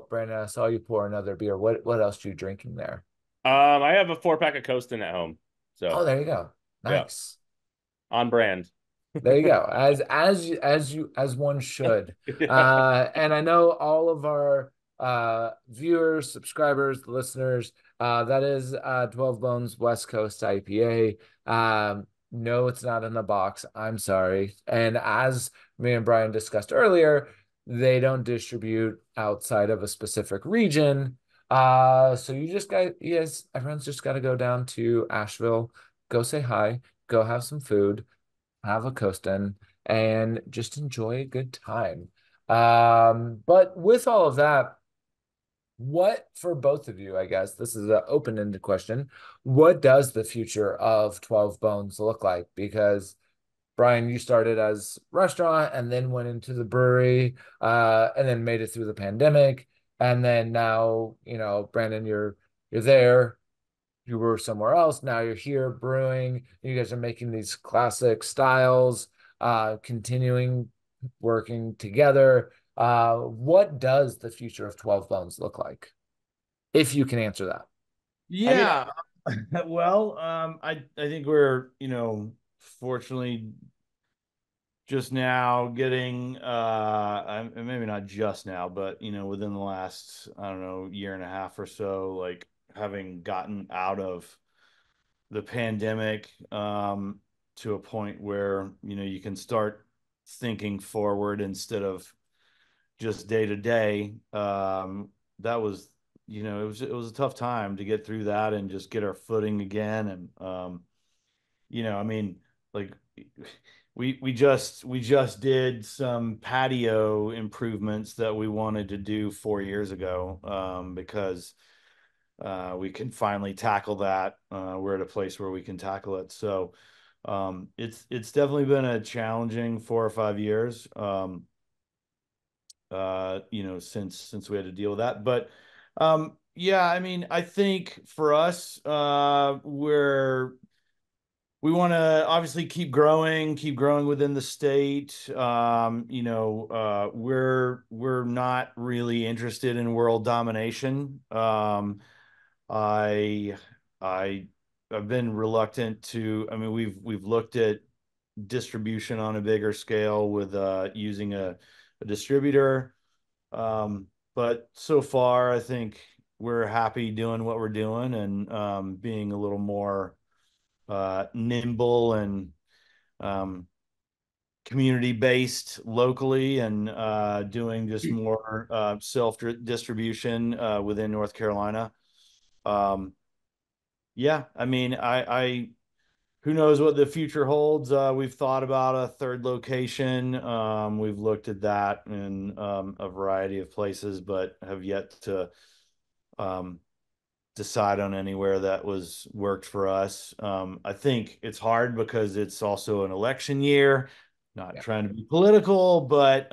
Brandon, I saw you pour another beer. What else are you drinking there? I have a 4 pack of Coastin at home. Oh, So there you go. yeah, Nice. on brand. There you go. As one should. And I know all of our viewers, subscribers, listeners. That is 12 Bones West Coast IPA. No, it's not in the box. I'm sorry. And as me and Bryan discussed earlier, they don't distribute outside of a specific region. So you just got, yes, everyone's just got to go down to Asheville, go say hi, go have some food, have a coastin', and just enjoy a good time. But with all of that, what for both of you, I guess this is an open-ended question. What does the future of 12 Bones look like? Because Bryan, you started as restaurant and then went into the brewery, and then made it through the pandemic. And then now, Brandon, you're there. You were somewhere else. Now you're here brewing. You guys are making these classic styles, continuing working together. What does the future of 12 Bones look like? If you can answer that. I mean, Yeah. Well, I think we're, fortunately just now getting maybe not just now, but within the last, I don't know, year and a half or so, like having gotten out of the pandemic to a point where, you can start thinking forward instead of just day to day. That was, it was a tough time to get through that and just get our footing again. And I mean, like we just did some patio improvements that we wanted to do 4 years ago, because we can finally tackle that. We're at a place where we can tackle it. So it's definitely been a challenging 4 or 5 years. Since we had to deal with that. But yeah, I mean, I think for us, we want to obviously keep growing within the state. We're not really interested in world domination. I I I've been reluctant to. I mean, we've looked at distribution on a bigger scale with using a distributor. But so far, I think we're happy doing what we're doing and being a little more nimble and um, community based locally, and doing just more self distribution within North Carolina. Um, yeah, I mean, I who knows what the future holds. We've thought about a third location. We've looked at that in a variety of places, but have yet to um, decide on anywhere that was worked for us. I think it's hard because it's also an election year. Not Yeah. trying to be political, but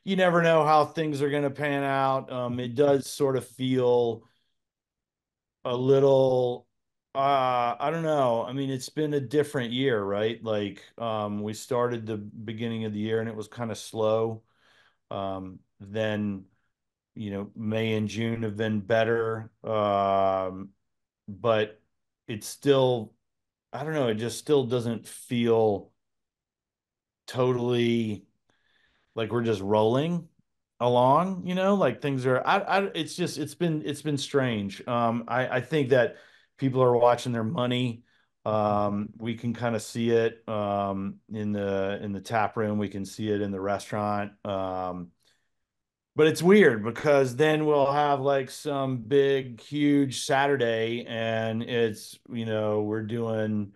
you never know how things are going to pan out. It does sort of feel a little I don't know. I mean, it's been a different year, right? Like we started the beginning of the year and it was kind of slow. Then May and June have been better. But it's still, I don't know, it just still doesn't feel totally like we're just rolling along, like things are it's just it's been strange. I think that people are watching their money. We can kind of see it in the tap room, we can see it in the restaurant. But it's weird because then we'll have like some big huge Saturday and it's we're doing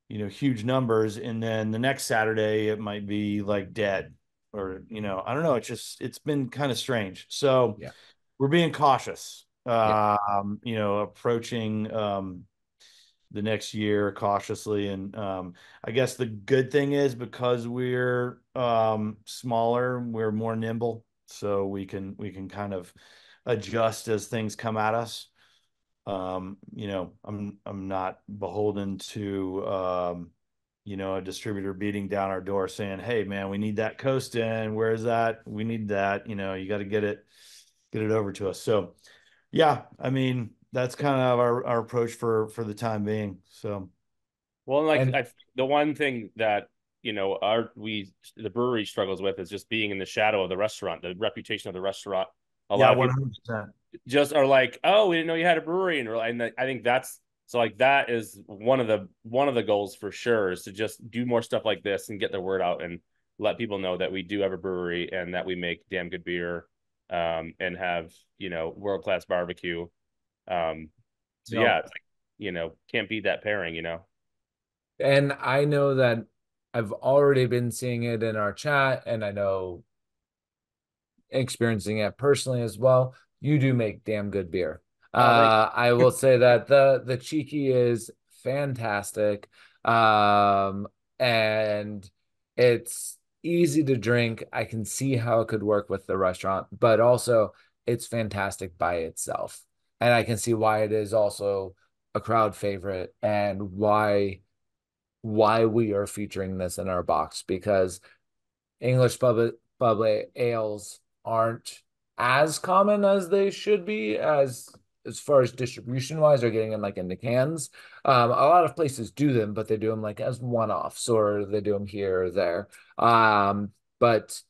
huge numbers, and then the next Saturday it might be like dead, or I don't know. It's been kind of strange. So Yeah. we're being cautious, Yeah. approaching the next year cautiously. And I guess the good thing is because we're smaller, we're more nimble, so we can kind of adjust as things come at us. I'm not beholden to a distributor beating down our door saying, "Hey, man, we need that coast in. Where's that? We need that. You got to get it over to us." So, yeah, I mean, that's kind of our approach for the time being. So, well, like And the one thing that the brewery struggles with is just being in the shadow of the restaurant, the reputation of the restaurant A Yeah, lot of people 100%. just are like, "Oh, we didn't know you had a brewery," and I think that's so like that is one of the goals for sure is to just do more stuff like this and get the word out and let people know that we do have a brewery and that we make damn good beer, and have world class barbecue. Um, so No. yeah, it's like can't beat that pairing, And I know that I've already been seeing it in our chat, and I know experiencing it personally as well. You do make damn good beer. Oh, thank I will say that the cheeky is fantastic. And it's easy to drink. I can see how it could work with the restaurant, but also it's fantastic by itself. And I can see why it is also a crowd favorite and why we are featuring this in our box because English bubbly ales aren't as common as they should be as far as distribution wise or getting them like in the cans. A lot of places do them, but they do them like as one-offs or they do them here or there. But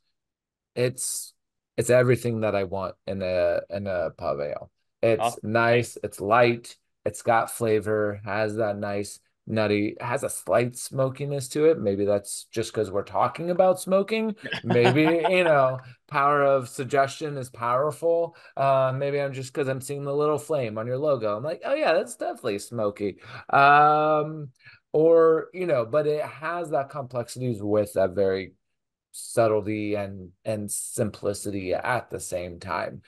it's it's everything that I want in a pub ale. It's awesome. Thank nice, it's light, it's got flavor, has that nice nutty, has a slight smokiness to it. Maybe that's just because we're talking about smoking. Maybe, power of suggestion is powerful. Maybe I'm just because I'm seeing the little flame on your logo. I'm like, oh yeah, that's definitely smoky. Or, but it has that complexities with that very subtlety and simplicity at the same time,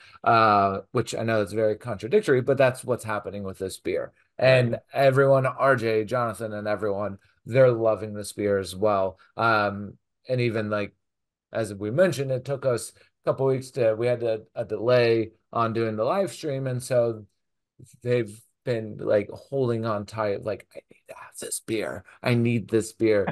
which I know is very contradictory, but that's what's happening with this beer. right. And everyone, RJ, Jonathan, and everyone, they're loving this beer as well. And even like as we mentioned, it took us a couple weeks we had a delay on doing the live stream, and so they've been like holding on tight, like I need to have this beer. I need this beer.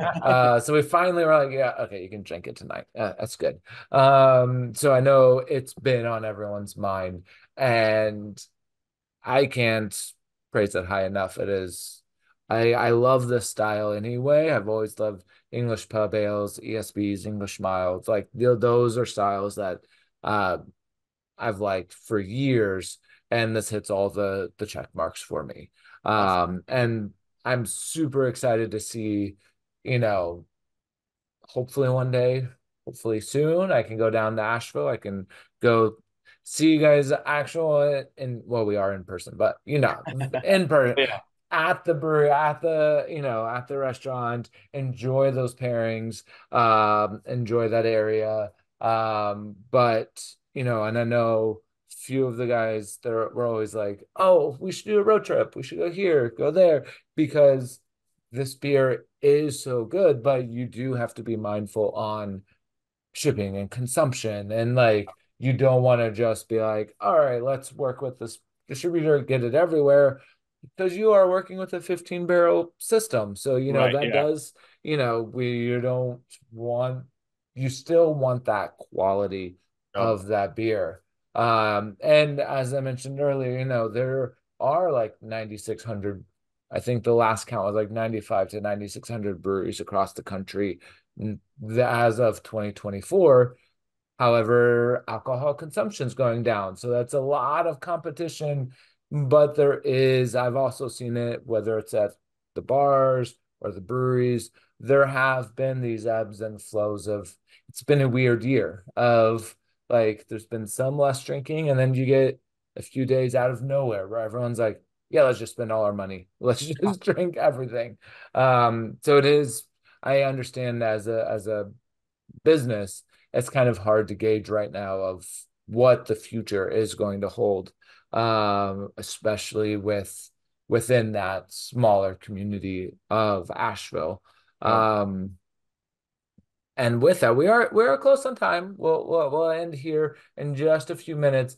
So we finally were like, yeah, okay, you can drink it tonight. That's good. So I know it's been on everyone's mind, and I can't praise it high enough. It is. I love this style anyway. I've always loved English pub ales, ESBs, English milds. Like those are styles that uh, I've liked for years, and this hits all the check marks for me. Awesome. And I'm super excited to see, you know, hopefully one day, hopefully soon, I can go down to Asheville. I can go see you guys actual in well, we are in person, but in person Yeah. at the brewery, at the restaurant, enjoy those pairings, enjoy that area. But and I know few of the guys there were always like, oh, we should do a road trip. We should go here, go there, because this beer is so good, but you do have to be mindful on shipping and consumption. And like, you don't want to just be like, all right, let's work with this distributor, get it everywhere, because you are working with a 15-barrel system. So, Right. that Yeah. does, you don't want, you still want that quality Yep. of that beer. And as I mentioned earlier, there are like 9,600. I think the last count was like 95 to 9,600 breweries across the country as of 2024. However, alcohol consumption is going down. So that's a lot of competition. But I've also seen it, whether it's at the bars or the breweries, there have been these ebbs and flows it's been a weird year of like, there's been some less drinking, and then you get a few days out of nowhere where everyone's like, yeah, let's just spend all our money. Let's just drink everything. So it is, I understand as a business, it's kind of hard to gauge right now of what the future is going to hold, especially within that smaller community of Asheville. Yep. And with that, we are close on time. We'll end here in just a few minutes.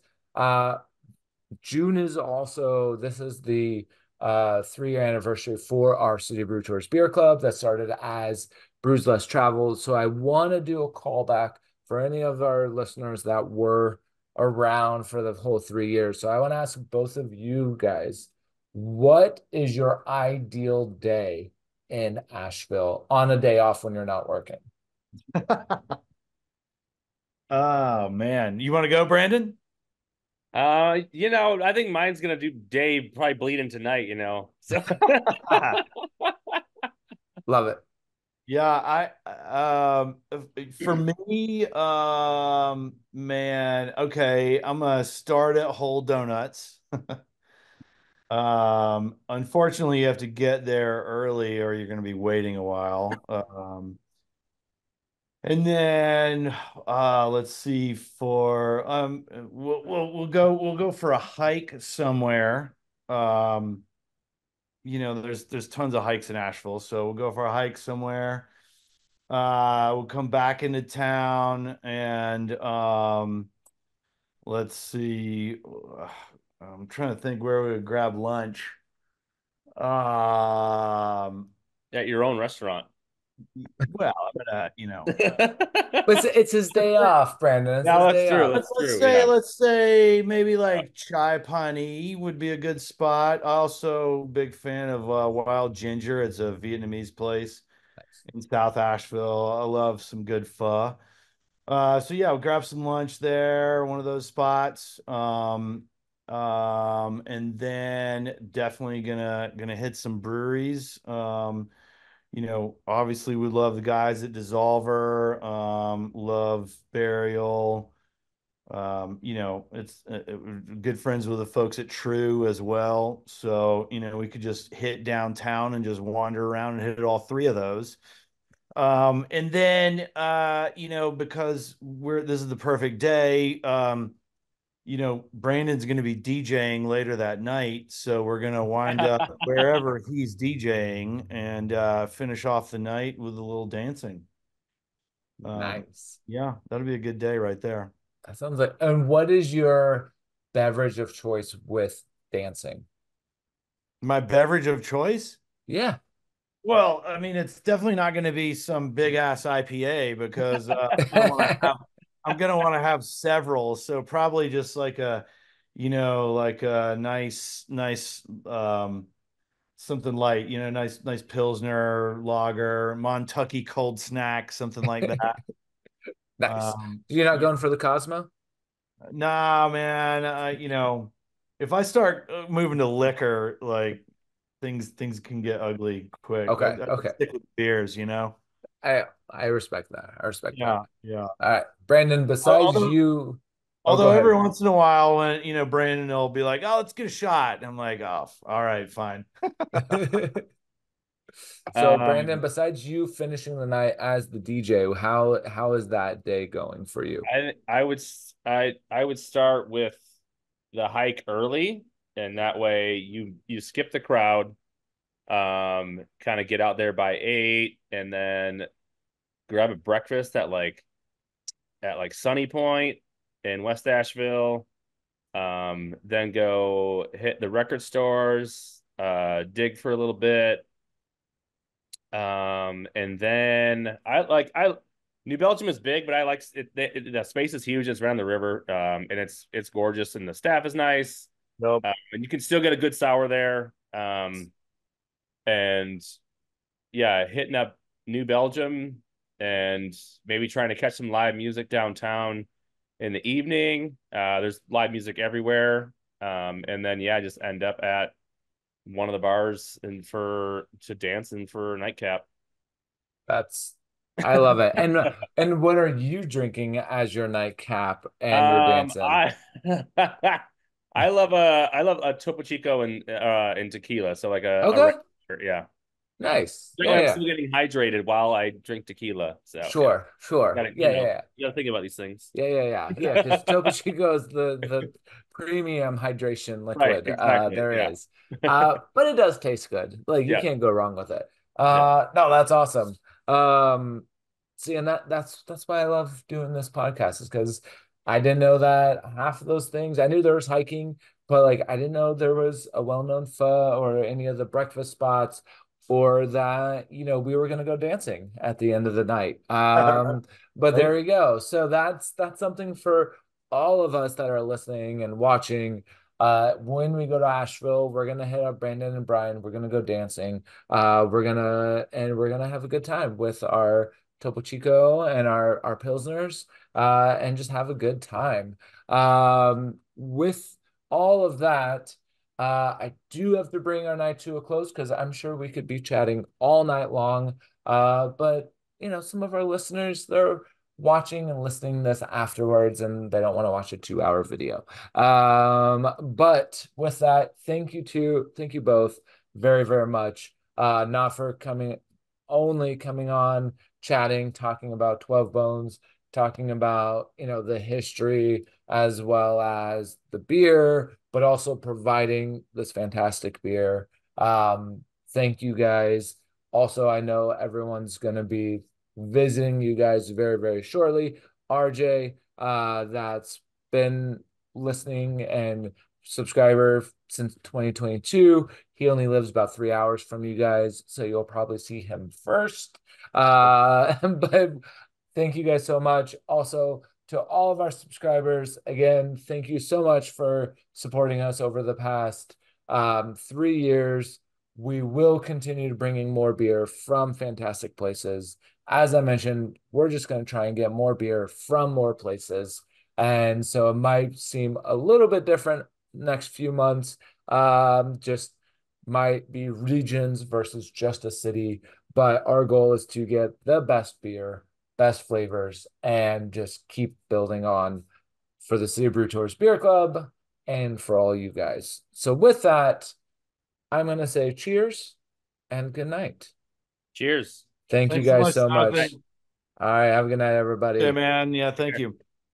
June is also this is the 3-year anniversary for our City Brew Tours Beer Club that started as Brews Less Traveled. So I want to do a callback for any of our listeners that were around for the whole 3 years. So I want to ask both of you guys, what is your ideal day in Asheville on a day off when you're not working? Oh man, you want to go, Brandon? I think mine's gonna do Dave probably bleeding tonight, So Love it. Yeah, for me, man, okay, I'm gonna start at Whole Donuts. Unfortunately, you have to get there early or you're gonna be waiting a while. And then let's see for we'll go for a hike somewhere. Um, there's tons of hikes in Asheville, so we'll go for a hike somewhere. We'll come back into town and let's see. I'm trying to think where we would grab lunch. Um, at your own restaurant. well, I'm gonna, But it's his day off, Brandon. It's Yeah, his that's day true. off. That's let's true. say Yeah. let's say maybe like Chai Pani would be a good spot. Also, big fan of Wild Ginger. It's a Vietnamese place Nice. in South Asheville. I love some good pho. So yeah, we'll grab some lunch there, one of those spots. And then definitely gonna hit some breweries. Obviously we love the guys at Dissolver, love Burial. It's good friends with the folks at True as well. So, we could just hit downtown and just wander around and hit all three of those. And then because this is the perfect day, Brandon's going to be DJing later that night, so we're going to wind up wherever he's DJing and finish off the night with a little dancing. Nice. Yeah, that'll be a good day right there. That sounds like. And what is your beverage of choice with dancing? My beverage of choice? Yeah. Well, I mean, it's definitely not going to be some big ass IPA because I'm gonna want to have several. So probably just like a nice something light, nice Pilsner lager, Montucky cold snack, something like that. Nice. You're not Yeah, going for the Cosmo? nah, man. If I start moving to liquor, like things can get ugly quick. I, Okay. I Okay. stick with beers. I respect that. I respect that. Yeah, yeah. All right. Brandon, besides Although you, oh, go Although every ahead. once in a while, when Brandon will be like, "Oh, let's get a shot," and I'm like, "Oh, all right, fine." So, Brandon, Um, besides you finishing the night as the DJ, how is that day going for you? I would start with the hike early, and that way you skip the crowd, kind of get out there by 8, and then grab a breakfast at like Sunny Point in West Asheville. Then go hit the record stores, dig for a little bit. And then I New Belgium is big, but I like the space is huge. It's around the river, and it's gorgeous, and the staff is nice, nope. and you can still get a good sour there. And yeah, hitting up New Belgium and maybe trying to catch some live music downtown in the evening. There's live music everywhere, and then yeah, just end up at one of the bars and to dance and for a nightcap. That's I love it. And what are you drinking as your nightcap and you're Um, dancing? I I love a Topo Chico and tequila. So like a Okay. regular, yeah. Nice. That Yeah, way I'm yeah. still getting hydrated while I drink tequila. So yeah, Sure, sure. gotta Yeah, yeah, yeah. you gotta think about these things. Yeah, because Topo Chico is the premium hydration Right, liquid exactly. there Yeah, is. But it does taste good. Like you yeah, can't go wrong with it. yeah. No, that's awesome. Um, see, and that's why I love doing this podcast is because I didn't know that half of those things. I knew there was hiking, but like I didn't know there was a well-known pho or any of the breakfast spots or that, we were gonna go dancing at the end of the night. But Right. there you go. So that's something for all of us that are listening and watching. When we go to Asheville, we're gonna hit up Brandon and Bryan. We're gonna go dancing. We're gonna have a good time with our Topo Chico and our Pilsners, and just have a good time. with all of that, I do have to bring our night to a close because I'm sure we could be chatting all night long. But some of our listeners, they're watching and listening this afterwards, and they don't want to watch a 2-hour video. But with that, thank you both very, very much. Not for coming on, chatting, talking about 12 Bones, talking about the history as well as the beer, but also providing this fantastic beer. Thank you guys. Also, I know everyone's going to be visiting you guys very, very shortly. RJ, that's been listening and subscriber since 2022. He only lives about 3 hours from you guys, so you'll probably see him first. But thank you guys so much. Also, to all of our subscribers, again, thank you so much for supporting us over the past 3 years. We will continue to bringing more beer from fantastic places. As I mentioned, we're just going to try and get more beer from more places. And so it might seem a little bit different next few months. Just might be regions versus just a city. But our goal is to get the best beer, best flavors, and just keep building on for the City Brew Tours Beer Club and for all you guys. So with that, I'm going to say cheers and good night. Cheers. Thank you Thanks so guys much, so much. Jonathan. All right. Have a good night, everybody. Hey, man. Yeah, thank you.